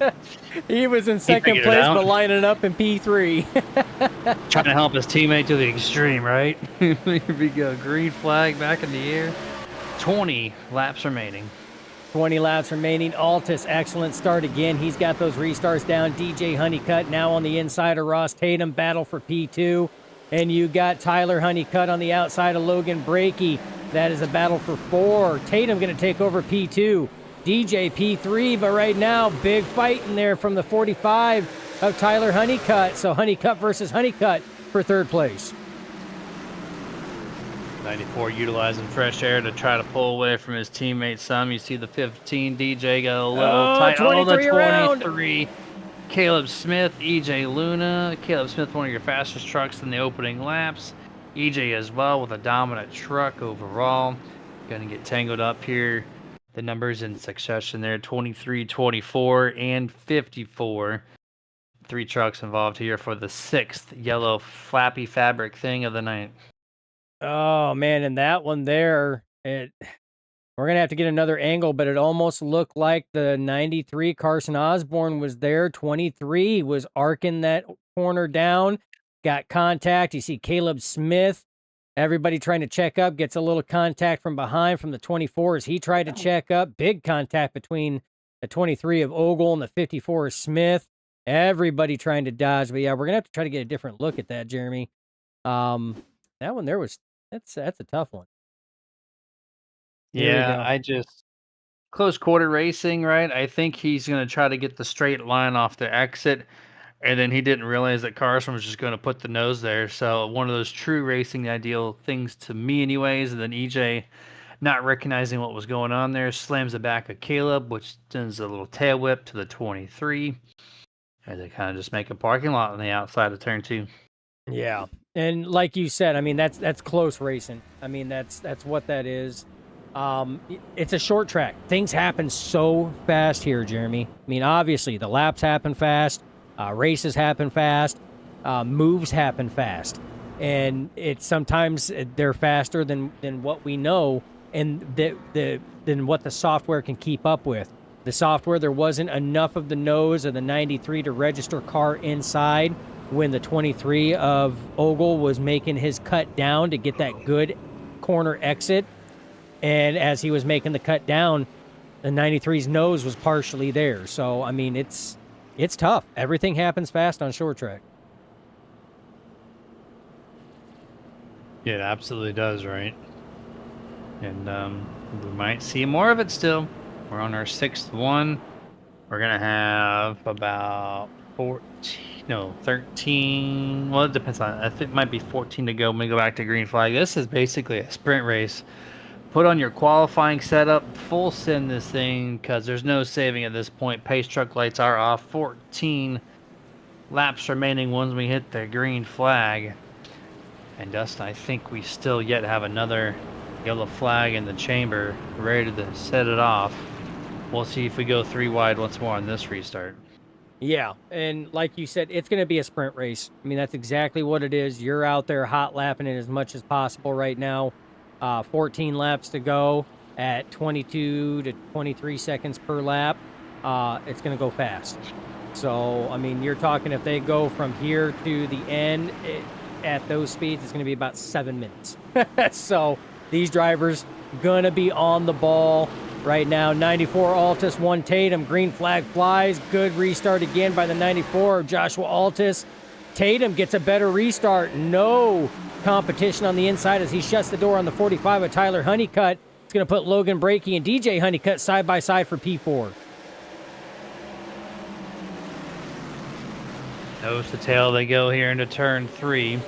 D: He was in second place, but lining up in P3.
C: Trying to help his teammate to the extreme, right? Here we go. Green flag back in the air. 20 laps remaining.
D: 20 laps remaining. Altus, excellent start again. He's got those restarts down. DJ Honeycutt now on the inside of Ross Tatum. Battle for P2. And you got Tyler Honeycutt on the outside of Logan Brakey. That is a battle for 4. Tatum going to take over P2. DJ P3, but right now, big fight in there from the 45 of Tyler Honeycutt. So Honeycutt versus Honeycutt for 3rd place.
C: 94 utilizing fresh air to try to pull away from his teammate some. You see the 15 DJ go a little tight.
D: 23
C: the 23. Caleb Smith, EJ Luna. Caleb Smith, one of your fastest trucks in the opening laps. EJ as well with a dominant truck overall. Going to get tangled up here. The numbers in succession there, 23, 24, and 54. 3 trucks involved here for the 6th yellow flappy fabric thing of the night.
D: Oh, man, and that one there, we're going to have to get another angle, but it almost looked like the 93 Carson Osborne was there. 23 was arcing that corner down. Got contact. You see Caleb Smith Everybody trying to check up, gets a little contact from behind from the 24 as he tried to check up. Big contact between the 23 of Ogle and the 54 of Smith. Everybody trying to dodge. But yeah, we're going to have to try to get a different look at that, Jeremy. That one there was, that's a tough one. Here we
C: Yeah,
D: go.
C: I just close quarter racing, right? I think he's going to try to get the straight line off the exit, and then he didn't realize that Carson was just going to put the nose there. So one of those true racing ideal things to me, anyways. And then EJ, not recognizing what was going on there, slams the back of Caleb, which sends a little tail whip to the 23. As they kind of just make a parking lot on the outside of turn 2.
D: Yeah. And like you said, I mean, that's close racing. I mean, that's what that is. It's a short track. Things happen so fast here, Jeremy. I mean, obviously the laps happen fast, races happen fast, moves happen fast, and it's sometimes they're faster than what we know, and than what the software can keep up with. The software, there wasn't enough of the nose of the 93 to register car inside when the 23 of Ogle was making his cut down to get that good corner exit. And as he was making the cut down, the 93's nose was partially there. So, I mean, it's tough. Everything happens fast on short track.
C: Yeah, it absolutely does, right? And we might see more of it still. We're on our 6th one. We're going to have about 13. Well, it depends on, I think it might be 14 to go when we go back to green flag. This is basically a sprint race. Put on your qualifying setup, full send this thing, because there's no saving at this point. Pace truck lights are off. 14 laps remaining once we hit the green flag. And Dustin, I think we still yet have another yellow flag in the chamber, ready to set it off. We'll see if we go 3 wide once more on this restart.
D: Yeah, and like you said, it's going to be a sprint race. I mean, that's exactly what it is. You're out there hot lapping it as much as possible right now. 14 laps to go at 22 to 23 seconds per lap. It's going to go fast. So, I mean, you're talking if they go from here to the end at those speeds, it's going to be about 7 minutes. So, these drivers going to be on the ball right now. 94 Altus, 1 Tatum. Green flag flies. Good restart again by the 94 of Joshua Altus. Tatum gets a better restart. No competition on the inside as he shuts the door on the 45 of Tyler Honeycutt. It's going to put Logan Brakey and DJ Honeycutt side by side for P4.
C: Nose to tail they go here into turn 3.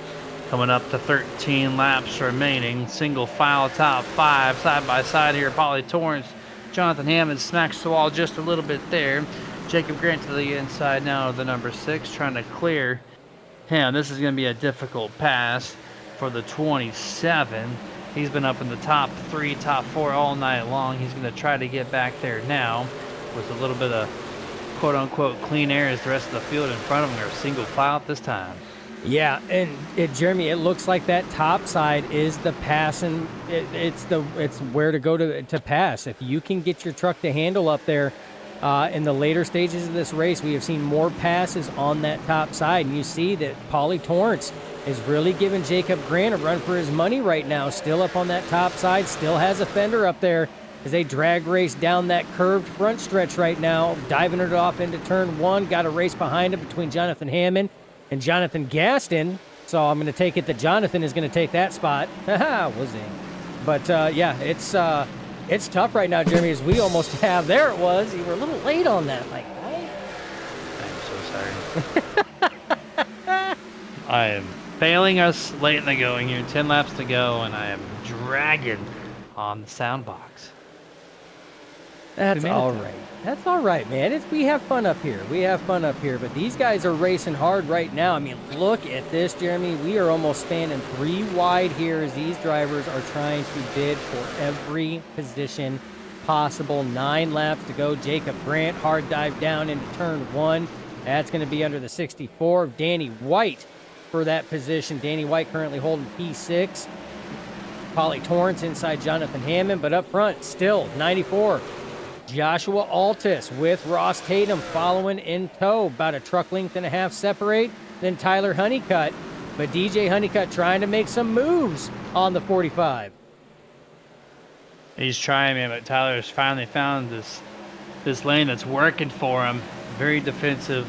C: Coming up to 13 laps remaining. Single file top 5 side by side here. Polly Torrance, Jonathan Hammond smacks the wall just a little bit there. Jacob Grant to the inside now of the number 6, trying to clear him. This is going to be a difficult pass for the 27. He's been up in the top 3, top 4 all night long. He's going to try to get back there now with a little bit of quote-unquote clean air as the rest of the field in front of him are single file at this time.
D: Yeah, and Jeremy, it looks like that top side is the pass, and it's where to go to pass. If you can get your truck to handle up there in the later stages of this race, we have seen more passes on that top side, and you see that Polly Torrance is really giving Jacob Grant a run for his money right now. Still up on that top side, still has a fender up there as they drag race down that curved front stretch right now, diving it off into turn 1. Got a race behind him between Jonathan Hammond and Jonathan Gaston. So I'm going to take it that Jonathan is going to take that spot. Haha, was he? But yeah, it's tough right now, Jeremy, as we almost have. There it was. You were a little late on that, Mike, right?
C: I'm so sorry. I am failing us late in the going here. 10 laps to go, and I am dragging on the sound box.
D: That's all right. That's all right, man. We have fun up here. We have fun up here. But these guys are racing hard right now. I mean, look at this, Jeremy. We are almost standing 3 wide here as these drivers are trying to bid for every position possible. 9 laps to go. Jacob Grant, hard dive down into turn 1. That's going to be under the 64 of Danny White for that position. Danny White currently holding P6. Polly Torrance inside Jonathan Hammond, but up front, still 94. Joshua Altus with Ross Tatum following in tow. About a truck length and a half separate. Then Tyler Honeycutt. But DJ Honeycutt trying to make some moves on the 45.
C: He's trying, man, but Tyler's finally found this lane that's working for him. Very defensive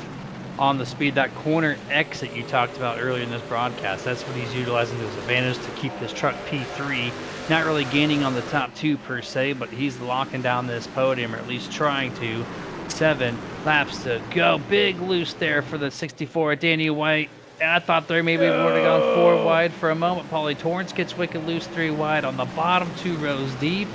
C: on the speed. That corner exit you talked about earlier in this broadcast, that's what he's utilizing to his advantage to keep this truck P3. Not really gaining on the top two per se, but he's locking down this podium, or at least trying to. 7 laps to go. Big loose there for the 64 Danny White. And I thought there maybe would have gone 4 wide for a moment. Paulie Torrance gets wicked loose 3 wide on the bottom, 2 rows deep.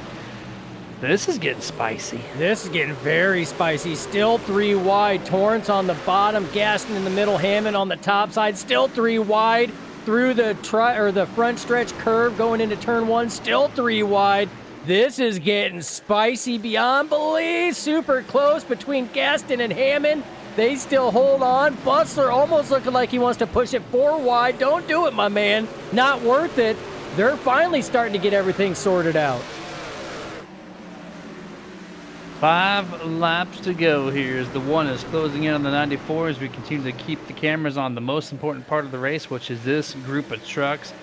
C: This is getting spicy.
D: This is getting very spicy. Still 3 wide. Torrance on the bottom, Gaston in the middle, Hammond on the top side. Still 3 wide through the front stretch curve going into turn 1. Still 3 wide. This is getting spicy beyond belief. Super close between Gaston and Hammond. They still hold on. Butler almost looking like he wants to push it 4 wide. Don't do it, my man. Not worth it. They're finally starting to get everything sorted out.
C: 5 laps to go here as the one is closing in on the 94 as we continue to keep the cameras on the most important part of the race, which is this group of trucks.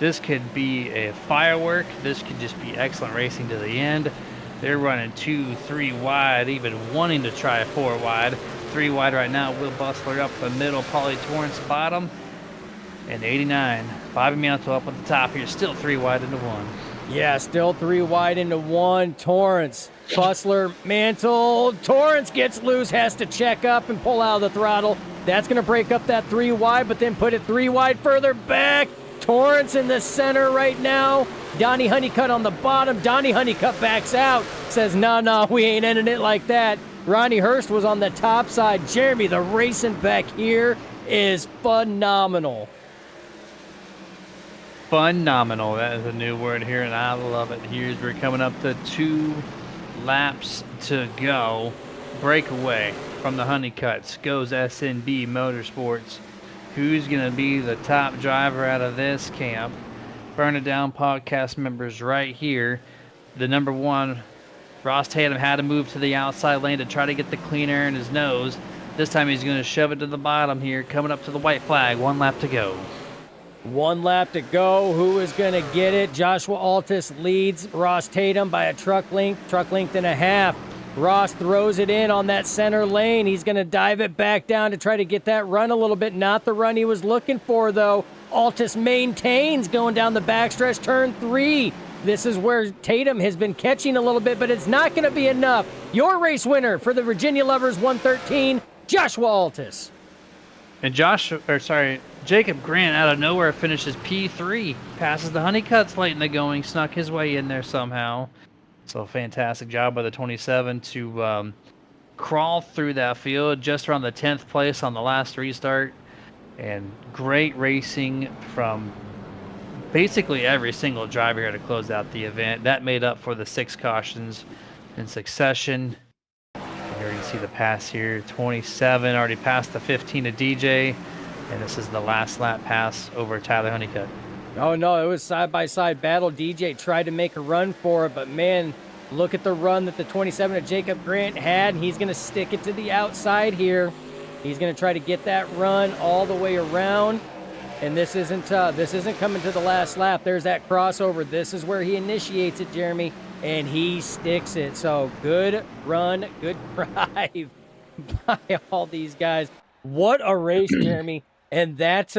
C: This could be a firework. This could just be excellent racing to the end. They're running 2, 3 wide, even wanting to try a 4 wide. 3 wide right now. Will Bustler up the middle, Paulie Torrance bottom, and 89. Bobby Mantle up at the top here, still 3 wide into 1.
D: Yeah, still 3 wide into 1. Torrance, Bustler, Mantle. Torrance gets loose, has to check up and pull out of the throttle. That's going to break up that 3 wide, but then put it 3 wide further back. Torrance in the center right now. Donnie Honeycutt on the bottom. Donnie Honeycutt backs out. Says, no, we ain't ending it like that. Ronnie Hurst was on the top side. Jeremy, the racing back here is phenomenal.
C: Phenomenal. That is a new word here, and I love it. Here's we're coming up to 2 laps to go. Breakaway from the Honeycutts goes SNB Motorsports. Who's going to be the top driver out of this camp? Burn It Down podcast members right here. The number 1, Ross Tatum, had to move to the outside lane to try to get the clean air in his nose. This time he's going to shove it to the bottom here, coming up to the white flag. 1 lap to go.
D: 1 lap to go. Who is going to get it? Joshua Altus leads Ross Tatum by a truck length and a half. Ross throws it in on that center lane. He's going to dive it back down to try to get that run a little bit. Not the run he was looking for, though. Altus maintains going down the backstretch, turn 3. This is where Tatum has been catching a little bit, but it's not going to be enough. Your race winner for the Virginia Lovers 113, Joshua Altus.
C: And Jacob Grant out of nowhere finishes P3. Passes the Honeycutts late in the going, snuck his way in there somehow. So fantastic job by the 27 to crawl through that field just around the 10th place on the last restart. And great racing from basically every single driver here to close out the event. That made up for the 6 cautions in succession. And here you can see the pass here. 27 already passed the 15 to DJ. And this is the last lap pass over Tyler Honeycutt.
D: Oh, no, it was side-by-side battle. DJ tried to make a run for it, but, man, look at the run that the 27 of Jacob Grant had, and he's going to stick it to the outside here. He's going to try to get that run all the way around, and this isn't coming to the last lap. There's that crossover. This is where he initiates it, Jeremy, and he sticks it. So good run, good drive by all these guys. What a race, Jeremy. And that's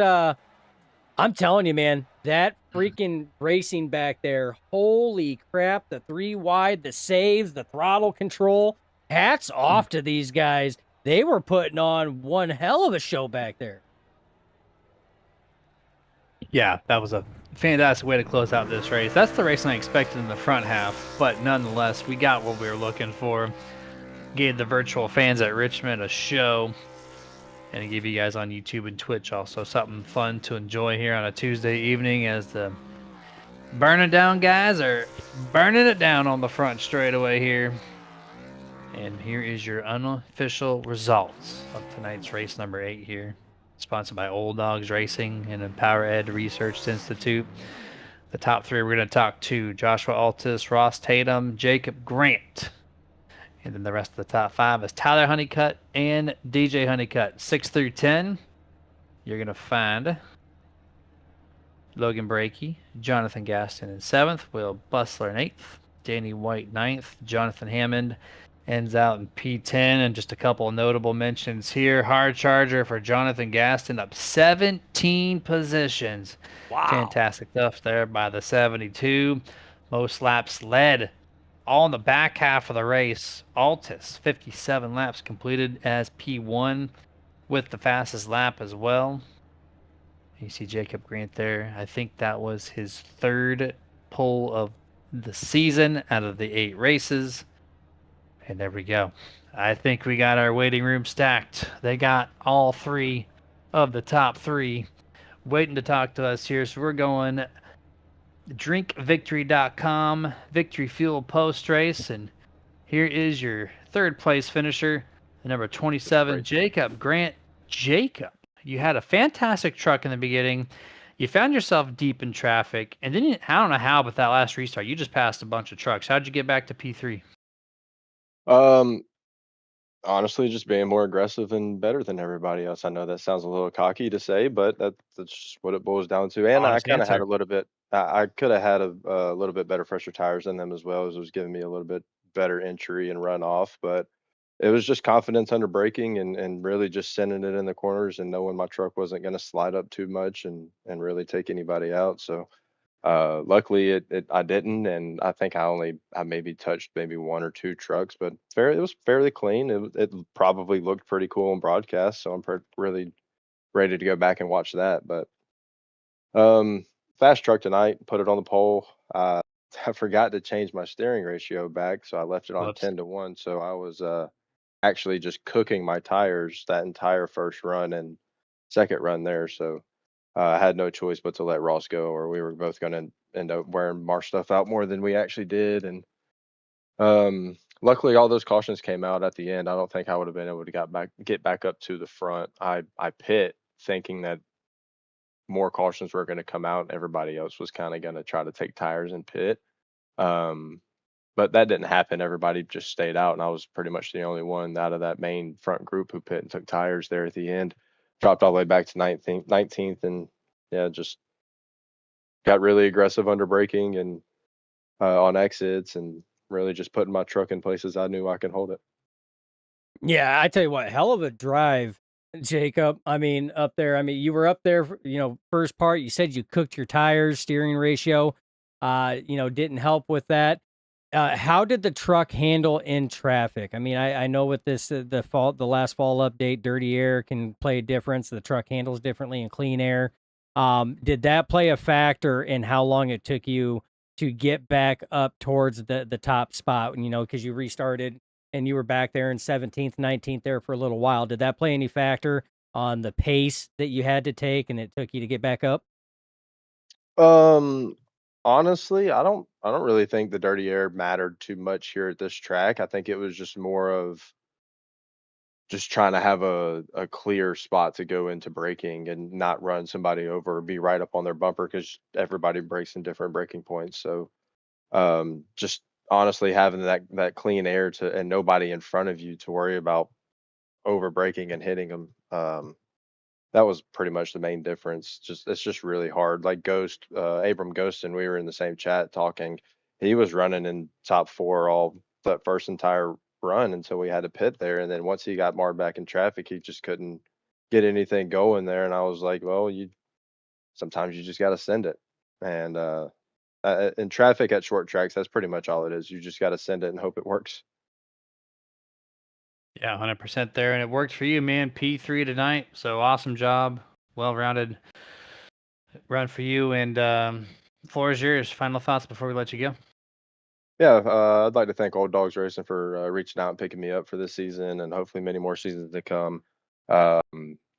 D: I'm telling you, man, that freaking racing back there, holy crap, the 3 wide, the saves, the throttle control, hats off to these guys. They were putting on one hell of a show back there.
C: Yeah, that was a fantastic way to close out this race. That's the racing I expected in the front half, but nonetheless, we got what we were looking for. Gave the virtual fans at Richmond a show. And give you guys on YouTube and Twitch also something fun to enjoy here on a Tuesday evening as the Burn It Down guys are burning it down on the front straightaway here. And here is your unofficial results of tonight's race number 8 here. Sponsored by Old Dogs Racing and Empower Ed Research Institute. The top 3 we're going to talk to Joshua Altus, Ross Tatum, Jacob Grant. And then the rest of the top 5 is Tyler Honeycutt and DJ Honeycutt. 6 through 10, you're going to find Logan Brakey, Jonathan Gaston in 7th, Will Bustler in 8th, Danny White ninth, Jonathan Hammond ends out in P10. And just a couple of notable mentions here. Hard charger for Jonathan Gaston up 17 positions.
D: Wow.
C: Fantastic stuff there by the 72. Most laps led all in the back half of the race. Altus, 57 laps completed as P1 with the fastest lap as well. You see Jacob Grant there. I think that was his third pole of the season out of the 8 races. And there we go. I think we got our waiting room stacked. They got all 3 of the top 3 waiting to talk to us here. So we're going drinkvictory.com, Victory Fuel post race. And here is your third place finisher, the number 27, Jacob Grant. Jacob, you had a fantastic truck in the beginning. You found yourself deep in traffic, and then I don't know how, but that last restart, you just passed a bunch of trucks. How'd you get back to P3?
H: Um, Honestly, just being more aggressive and better than everybody else. I know that sounds a little cocky to say, but that's just what it boils down to. And I
C: Honest
H: kind of had
C: answer.
H: a little bit. I could have had a little bit better fresher tires than them as well, as it was giving me a little bit better entry and runoff. But it was just confidence under braking and really just sending it in the corners and knowing my truck wasn't going to slide up too much and really take anybody out. So luckily I didn't, and I think I maybe touched maybe 1 or 2 trucks, but it was fairly clean. It probably looked pretty cool on broadcast, so I'm really ready to go back and watch that. But um, fast truck tonight, put it on the pole. I forgot to change my steering ratio back, so I left it on
C: Whoops.
H: 10-1. So I was actually just cooking my tires that entire first run and second run there. So I had no choice but to let Ross go, or we were both going to end up wearing our stuff out more than we actually did. And luckily, all those cautions came out at the end. I don't think I would have been able to get back up to the front. I pit thinking that more cautions were going to come out. Everybody else was kind of going to try to take tires and pit. Um, but that didn't happen. Everybody just stayed out, and I was pretty much the only one out of that main front group who pit and took tires there at the end. Dropped all the way back to 19th, and yeah, just got really aggressive under braking and on exits, and really just putting my truck in places I knew I could hold it.
D: Yeah, I tell you what, hell of a drive, Jacob. I mean, up there, I mean, you were up there, first part, you said you cooked your tires, steering ratio, didn't help with that. How did the truck handle in traffic? I mean, I know with this, the last fall update, dirty air can play a difference. The truck handles differently in clean air. Did that play a factor in how long it took you to get back up towards the top spot? Because you restarted and you were back there in 17th, 19th there for a little while. Did that play any factor on the pace that you had to take and it took you to get back up?
H: Um, Honestly, I don't really think the dirty air mattered too much here at this track. I think it was just more of just trying to have a clear spot to go into braking and not run somebody over or be right up on their bumper because everybody breaks in different braking points. So just honestly having that clean air to and nobody in front of you to worry about over braking and hitting them. That was pretty much the main difference. Just it's just really hard. Like Abram Ghost, and we were in the same chat talking. He was running in top 4 all that first entire run until we had to pit there, and then once he got marred back in traffic, he just couldn't get anything going there. And I was like, well, you sometimes you just got to send it. And in traffic at short tracks, that's pretty much all it is. You just got to send it and hope it works.
C: Yeah, 100% there. And it worked for you, man. P3 tonight. So awesome job. Well rounded run for you. And floor is yours. Final thoughts before we let you go.
H: Yeah, I'd like to thank Old Dogs Racing for reaching out and picking me up for this season, and hopefully many more seasons to come.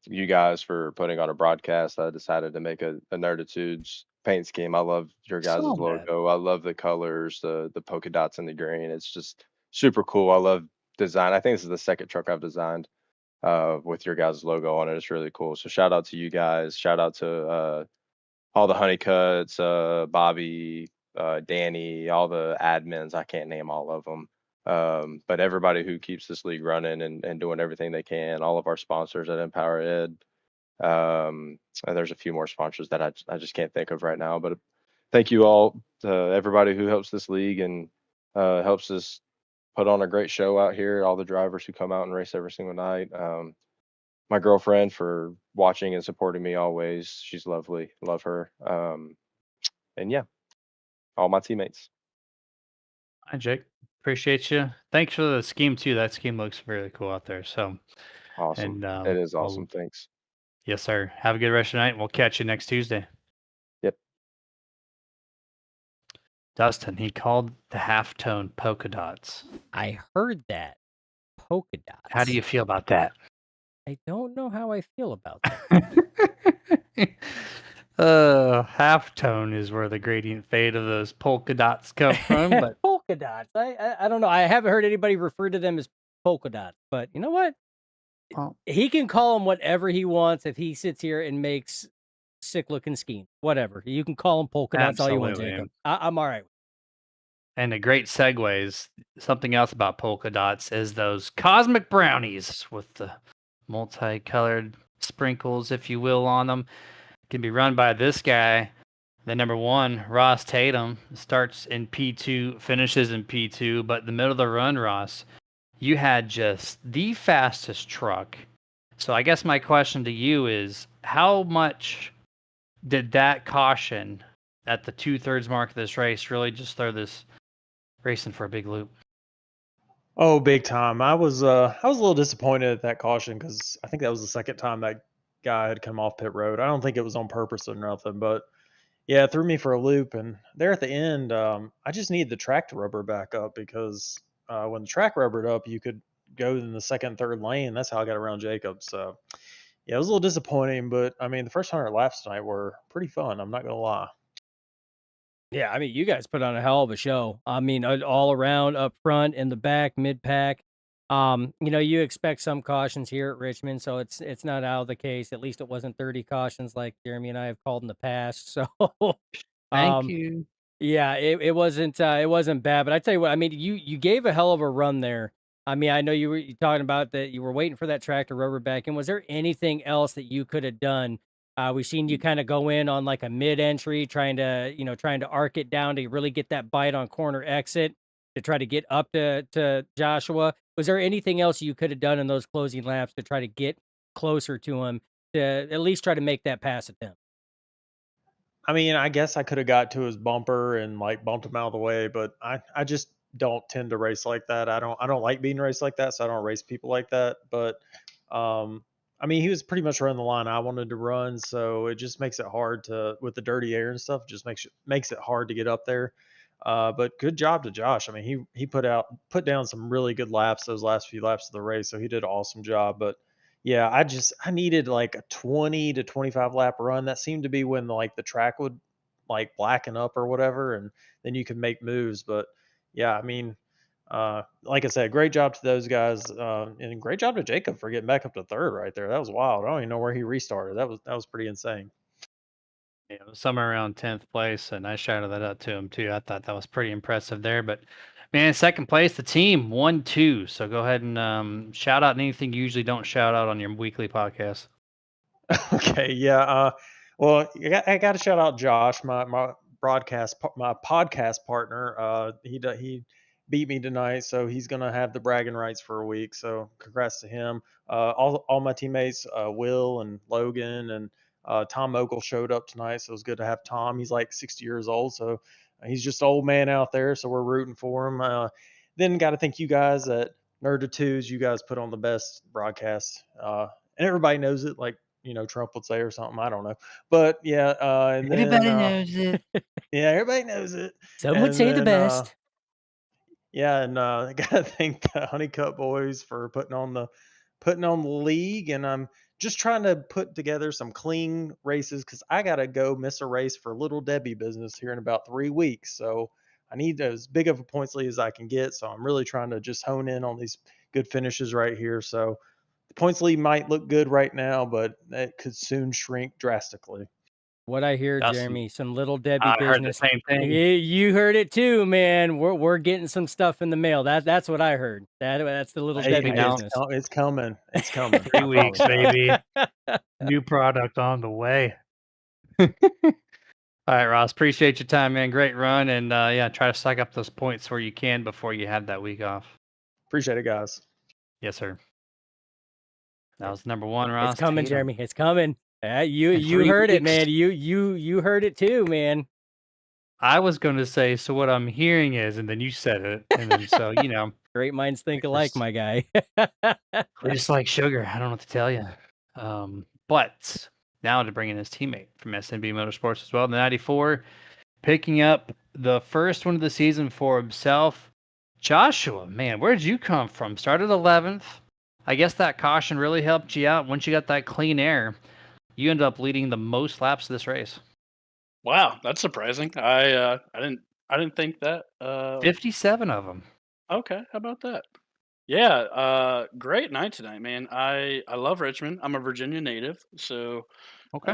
H: You guys for putting on a broadcast. I decided to make a Nerditudes paint scheme. I love your guys'
C: Saw that.
H: logo. I love the colors, the polka dots and the green. It's just super cool. I love design. I think this is the second truck I've designed with your guys' logo on it. It's really cool. So shout out to you guys. Shout out to all the Honeycuts, Bobby, Danny, all the admins. I can't name all of them. But everybody who keeps this league running and doing everything they can, all of our sponsors at Empower Ed, And there's a few more sponsors that I just can't think of right now. But thank you all to everybody who helps this league and helps us put on a great show out here. All the drivers who come out and race every single night. My girlfriend for watching and supporting me always. She's lovely. Love her. And yeah, all my teammates.
C: Hi, Jake. Appreciate you. Thanks for the scheme too. That scheme looks really cool out there. So,
H: Awesome.
C: and
H: It is
C: well,
H: awesome. Thanks.
C: yes, sir. Have a good rest of the night. We'll catch you next Tuesday.
H: Yep.
C: Dustin, he called the halftone polka dots.
D: I heard that. Polka dots.
C: How do you feel about that?
D: I don't know how I feel about that.
C: Halftone is where the gradient fade of those polka dots come from, but
D: Polka dots. I don't know. I haven't heard anybody refer to them as polka dots, but you know what?
C: well,
D: He can call them whatever he wants if he sits here and makes sick looking schemes. Whatever. You can call them polka dots all you want,
C: absolutely.
D: Jacob. I'm all right.
C: And a great segues. Something else about polka dots is those cosmic brownies with the multicolored sprinkles, if you will, on them. Can be run by this guy, the number one, Ross Tatum. Starts in P2, finishes in P2, but in the middle of the run, Ross, you had just the fastest truck. So I guess my question to you is, how much did that caution at the 2/3 mark of this race really just throw this racing for a big loop?
I: Oh, big time. I was a little disappointed at that caution because I think that was the second time that guy had come off pit road. I don't think it was on purpose or nothing, but yeah, it threw me for a loop. And there at the end, I just needed the track to rubber back up because when the track rubbered up, you could go in the second, third lane. That's how I got around Jacob. So yeah, it was a little disappointing, but I mean, the first 100 laps tonight were pretty fun. I'm not gonna lie.
D: Yeah, I mean, you guys put on a hell of a show. I mean, all around, up front, in the back, mid pack. You expect some cautions here at Richmond, so it's not out of the case. At least it wasn't 30 cautions like Jeremy and I have called in the past. So,
C: Thank
D: um,
C: you.
D: yeah, it wasn't bad. But I tell you what, I mean, you gave a hell of a run there. I mean, I know you talking about that you were waiting for that tractor rubber back. And was there anything else that you could have done? We've seen you kind of go in on like a mid entry, trying to arc it down to really get that bite on corner exit to try to get up to Joshua. Was there anything else you could have done in those closing laps to try to get closer to him to at least try to make that pass attempt?
I: I mean, I guess I could have got to his bumper and like bumped him out of the way, but I just don't tend to race like that. I don't like being raced like that, so I don't race people like that. But I mean, he was pretty much running the line I wanted to run, so it just makes it hard to with the dirty air and stuff. Just makes it hard to get up there. But good job to Josh. I mean, he put down some really good laps those last few laps of the race, so he did an awesome job. But yeah, I needed like a 20 to 25 lap run. That seemed to be when the track would like blacken up or whatever, and then you could make moves. But yeah, I mean, like I said, great job to those guys, and great job to Jacob for getting back up to third right there. That was wild. I don't even know where he restarted. That was pretty insane.
C: Yeah, it was somewhere around 10th place, and I shouted that out to him too. I thought that was pretty impressive there. But man, second place, the team 1-2. So go ahead and shout out anything you usually don't shout out on your weekly podcast.
I: Okay, yeah. Well, I got to shout out Josh, my podcast partner. He beat me tonight, so he's gonna have the bragging rights for a week. So congrats to him. All my teammates, Will and Logan and Tom Ogle showed up tonight, so it was good to have Tom. He's like 60 years old, so he's just an old man out there. So we're rooting for him. Then got to thank you guys at Nerd to Twos. You guys put on the best broadcast, and everybody knows it. Like Trump would say or something. I don't know. But yeah, and then
C: Everybody knows it.
I: yeah, everybody knows it.
D: Some would
I: And
D: say the
I: then
D: best.
I: yeah, and I gotta thank the Honeycutt boys for putting on the league, and I'm just trying to put together some clean races because I gotta go miss a race for Little Debbie business here in about 3 weeks. So I need as big of a points lead as I can get. So I'm really trying to just hone in on these good finishes right here. So the points lead might look good right now, but it could soon shrink drastically.
D: What I hear,
C: Dustin,
D: Jeremy, some little Debbie
C: I heard the
D: business.
C: same thing.
D: You heard it too, man. We're getting some stuff in the mail. That's what I heard. That's the little
I: Hey,
D: Debbie
C: Hey, now,
D: business.
I: it's coming. It's coming.
C: 3
I: I
C: weeks,
I: promise y'all.
C: baby. New product on the way. All right, Ross. Appreciate your time, man. Great run, and yeah, try to stack up those points where you can before you have that week off.
I: Appreciate it, guys.
C: Yes, sir. That was number one,
D: It's
C: Ross
D: coming,
C: Tatum.
D: Jeremy. It's coming. You
C: In
D: you
C: 3
D: heard it,
C: weeks.
D: man. You heard it too, man.
C: I was going to say, so what I'm hearing is, and then you said it, and then so
D: Great minds think
C: we're
D: alike,
C: just,
D: my guy.
C: we're just like sugar. I don't know what to tell you. But now to bring in his teammate from SNB Motorsports as well, the 94, picking up the first one of the season for himself. Joshua, man, where did you come from? Started 11th. I guess that caution really helped you out. Once you got that clean air, you ended up leading the most laps of this race.
J: Wow, that's surprising. I didn't think that.
C: 57 of them.
J: Okay, how about that? Yeah, great night tonight, man. I love Richmond. I'm a Virginia native, so
C: Okay.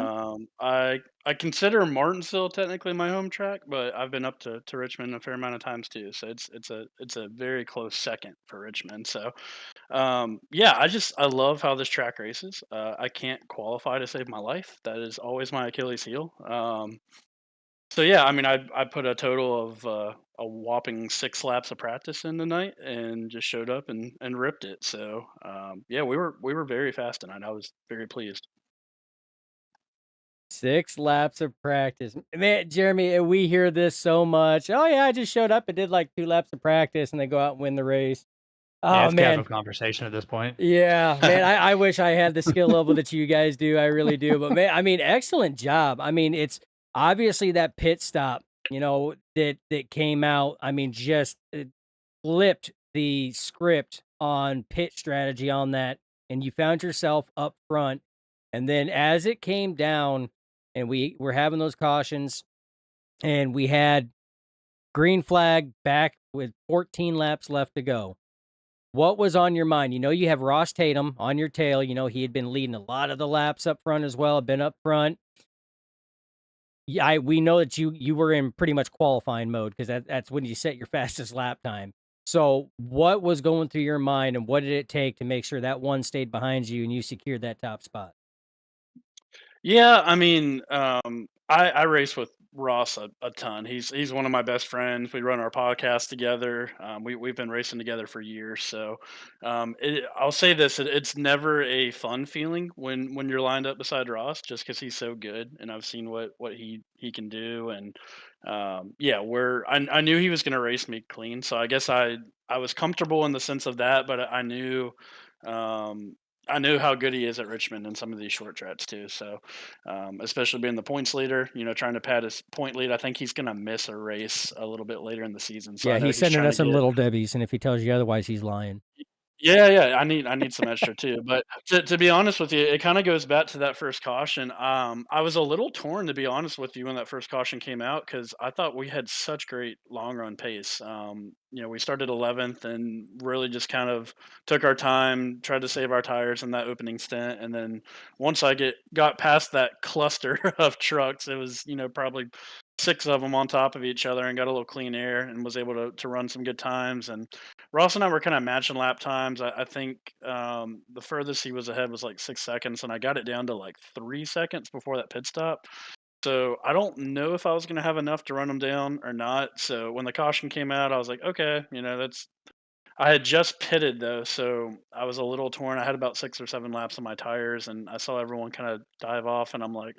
J: I consider Martinsville technically my home track, but I've been up to Richmond a fair amount of times too. So it's a very close second for Richmond. So yeah, I love how this track races. I can't qualify to save my life. That is always my Achilles heel. So yeah, I mean, I put a total of a whopping 6 laps of practice in tonight, and just showed up and ripped it. So yeah, we were very fast tonight. I was very pleased.
D: 6 laps of practice. Man, Jeremy, we hear this so much. Oh yeah, I just showed up and did like 2 laps of practice and they go out and win the race.
C: Yeah,
D: Oh
C: it's casual
D: man.
C: conversation at this point.
D: Yeah, man, I wish I had the skill level that you guys do. I really do. But man, I mean, excellent job. I mean, it's obviously that pit stop, that came out. I mean, just flipped the script on pit strategy on that, and you found yourself up front. And then as it came down, and we were having those cautions, and we had green flag back with 14 laps left to go. What was on your mind? You have Ross Tatum on your tail. He had been leading a lot of the laps up front as well, been up front. Yeah, we know that you were in pretty much qualifying mode because that's when you set your fastest lap time. So what was going through your mind, and what did it take to make sure that one stayed behind you and you secured that top spot?
J: Yeah, I mean, I race with Ross a ton. He's one of my best friends. We run our podcast together. We've been racing together for years. So I'll say this: it's never a fun feeling when you're lined up beside Ross, just because he's so good, and I've seen what he can do. And yeah, I knew he was going to race me clean, so I guess I was comfortable in the sense of that, but I knew. Um, I knew how good he is at Richmond in some of these short tracks too. So, especially being the points leader, trying to pad his point lead, I think he's going to miss a race a little bit later in the season. So I
D: Yeah,
J: know
D: he's
J: he's
D: sending
J: trying to
D: us some
J: get.
D: little debbies, and if he tells you otherwise, he's lying.
J: Yeah, yeah, I need some extra too. But to be honest with you, it kind of goes back to that first caution. I was a little torn, to be honest with you, when that first caution came out, because I thought we had such great long run pace. We started 11th and really just kind of took our time, tried to save our tires in that opening stint, and then once I got past that cluster of trucks, it was probably 6 of them on top of each other, and got a little clean air and was able to run some good times. And Ross and I were kind of matching lap times. I think the furthest he was ahead was like 6 seconds, and I got it down to like 3 seconds before that pit stop. So I don't know if I was going to have enough to run him down or not. So when the caution came out, I was like, okay, that's. I had just pitted though, so I was a little torn. I had about 6 or 7 laps on my tires, and I saw everyone kind of dive off, and I'm like,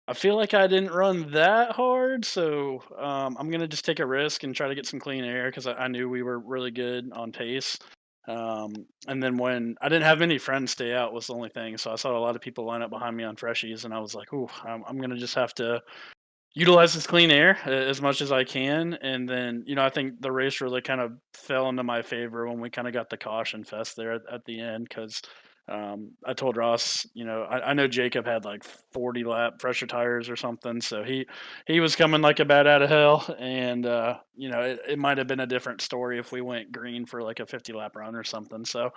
J: I feel like I didn't run that hard, so I'm gonna just take a risk and try to get some clean air because I knew we were really good on pace. And then when I didn't have many friends stay out was the only thing, so I saw a lot of people line up behind me on freshies, and I was like, "Ooh, I'm gonna just have to utilize this clean air as much as I can." And then I think the race really kind of fell into my favor when we kind of got the caution fest there at the end because I told Ross, I know Jacob had like 40 lap pressure tires or something, so he was coming like a bat out of hell, and it might have been a different story if we went green for like a 50 lap run or something. So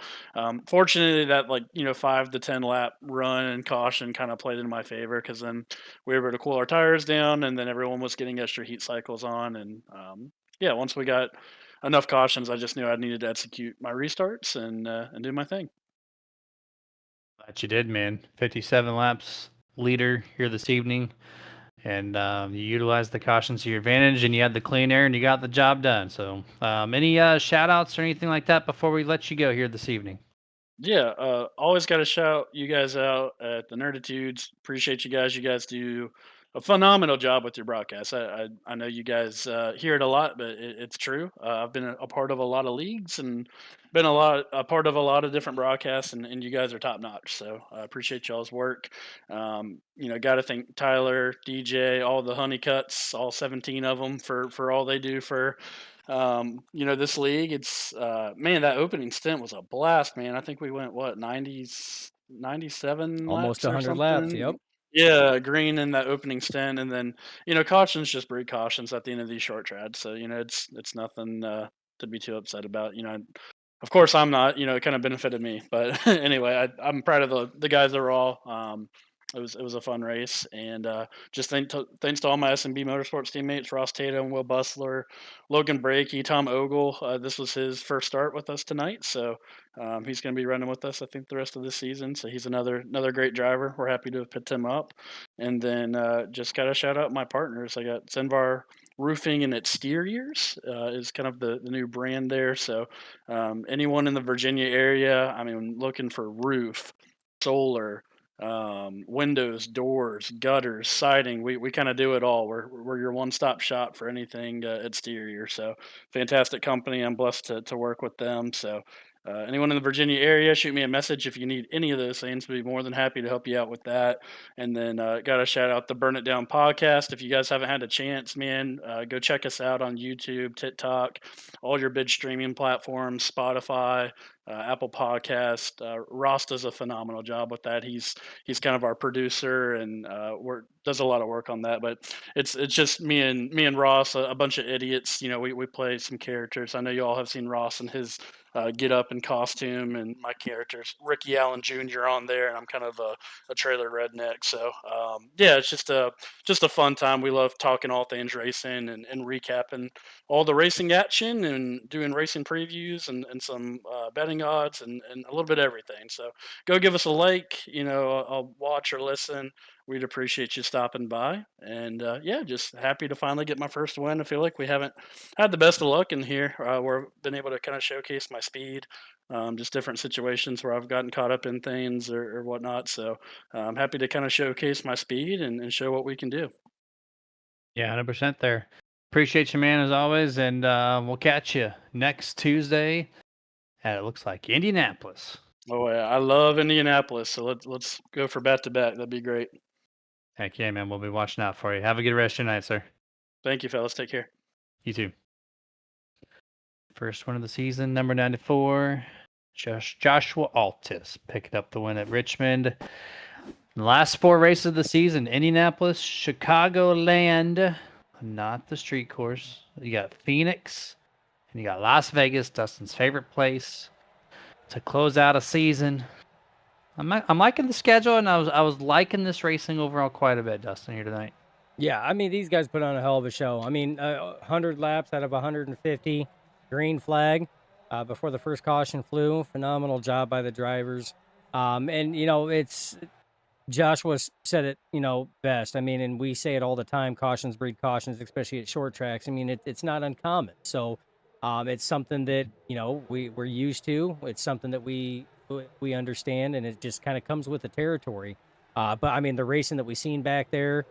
J: fortunately, that 5 to 10 lap run and caution kind of played in my favor, because then we were able to cool our tires down, and then everyone was getting extra heat cycles on, and yeah, once we got enough cautions, I just knew I needed to execute my restarts and do my thing.
C: That you did, man. 57 laps leader here this evening, and you utilized the cautions to your advantage, and you had the clean air, and you got the job done. So, any shout outs or anything like that before we let you go here this evening?
J: Yeah, always got to shout you guys out at the Nerditudes. Appreciate you guys. You guys do a phenomenal job with your broadcast. I know you guys hear it a lot, but it's true. I've been a part of a lot of leagues and been a part of a lot of different broadcasts, and you guys are top notch. So I appreciate y'all's work. Got to thank Tyler, DJ, all the honeycuts, all 17 of them for all they do for this league. It's man, that opening stint was a blast, man. I think we went what 97
D: Almost
J: laps or
D: 100 laps. Yep.
J: something. Yeah, green in that opening stint, and then cautions just breed cautions at the end of these short trads. So it's nothing to be too upset about. Of course I'm not. It kind of benefited me, but anyway, I'm proud of the guys overall. It was a fun race, and just thanks to all my S&B Motorsports teammates, Ross Tatum, Will Bustler, Logan Brakey, Tom Ogle. This was his first start with us tonight, so he's going to be running with us, I think, the rest of this season. So he's another great driver. We're happy to have picked him up, and then just got to shout out my partners. I got Senvar Roofing and Exteriors is kind of the new brand there. So anyone in the Virginia area, I mean, looking for roof, solar, windows, doors, gutters, siding. We kind of do it all. We're your one-stop shop for anything exterior. So fantastic company. I'm blessed to work with them. So anyone in the Virginia area, shoot me a message if you need any of those things. We'd be more than happy to help you out with that. And then got to shout out the Burn It Down podcast. If you guys haven't had a chance, man, go check us out on YouTube, TikTok, all your big streaming platforms, Spotify, Apple Podcast. Ross does a phenomenal job with that. He's kind of our producer and does a lot of work on that. But it's just me and Ross, a bunch of idiots. We play some characters. I know you all have seen Ross and his get up and costume, and my character's Ricky Allen Jr. on there, and I'm kind of a trailer redneck. So yeah, it's just a fun time. We love talking all things racing and recapping all the racing action and doing racing previews and some betting odds and a little bit of everything. So go give us a like. I'll watch or listen. We'd appreciate you stopping by. And yeah, just happy to finally get my first win. I feel like we haven't had the best of luck in here. Where I've been able to kind of showcase my speed. Just different situations where I've gotten caught up in things or whatnot. So I'm happy to kind of showcase my speed and show what we can do.
C: Yeah, 100% there. Appreciate you, man, as always, and we'll catch you next Tuesday at, it looks like, Indianapolis.
J: Oh yeah, I love Indianapolis. So let's go for back to back. That'd be great.
C: Heck yeah, man. We'll be watching out for you. Have a good rest of your night, sir.
J: Thank you, fellas. Take care.
C: You too. First one of the season, number 94. Joshua Altis picking up the win at Richmond. The last 4 races of the season: Indianapolis, Chicagoland, not the street course. You got Phoenix, and you got Las Vegas, Dustin's favorite place, to close out a season. I'm liking the schedule, and I was liking this racing overall quite a bit, Dustin, here tonight.
D: Yeah, I mean, these guys put on a hell of a show. I mean, 100 laps out of 150, green flag before the first caution flew. Phenomenal job by the drivers. And, it's Joshua said it, best. I mean, and we say it all the time, cautions breed cautions, especially at short tracks. I mean, it's not uncommon. So it's something that, we're used to. It's something that we understand, and it just kind of comes with the territory. But, I mean, the racing that we've seen back there,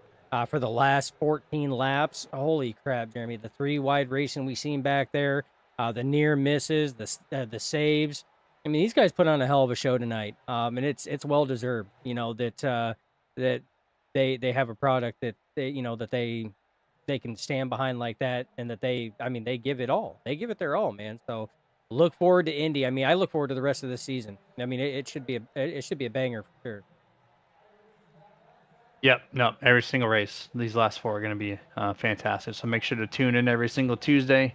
D: for the last 14 laps. Holy crap, Jeremy. The 3 wide racing we seen back there, the near misses, the saves. I mean, these guys put on a hell of a show tonight. And it's well deserved, that they have a product that they can stand behind like that, and that they give it all. They give it their all, man. So look forward to Indy. I mean, I look forward to the rest of the season. I mean, it should be a banger for sure.
C: Yep, no, every single race. These last 4 are going to be fantastic. So make sure to tune in every single Tuesday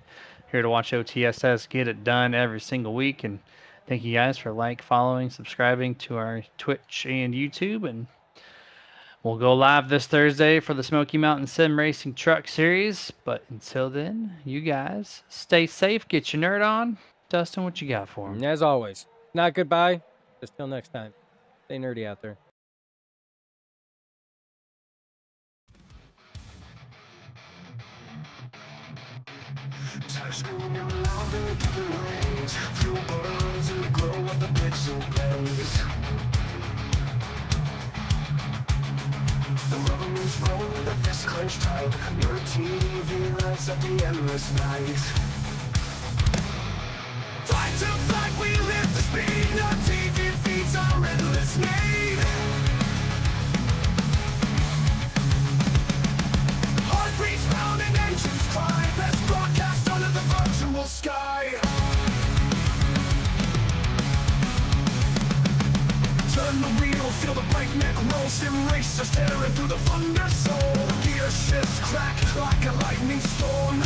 C: here to watch OTSS get it done every single week. And thank you guys for following, subscribing to our Twitch and YouTube. And we'll go live this Thursday for the Smoky Mountain Sim Racing Truck Series. But until then, you guys stay safe, get your nerd on. Dustin, what you got for him?
D: And as always, not goodbye. Just till next time. Stay nerdy out there.
B: Touchscreen and louder to the range. Fuel burns in the glow of the pixel blaze. The rubber moves roll, the fist clenched tight. Your TV lights up the endless night.
A: Fight to fight, we live to speed. No TV feeds our endless need. Heartbeats pounding, engines cry. Best broadcast under the virtual sky. Turn the wheel, feel the breakneck roll. Sim racers tearing through the thunder soul. Gear shifts crack like a lightning storm.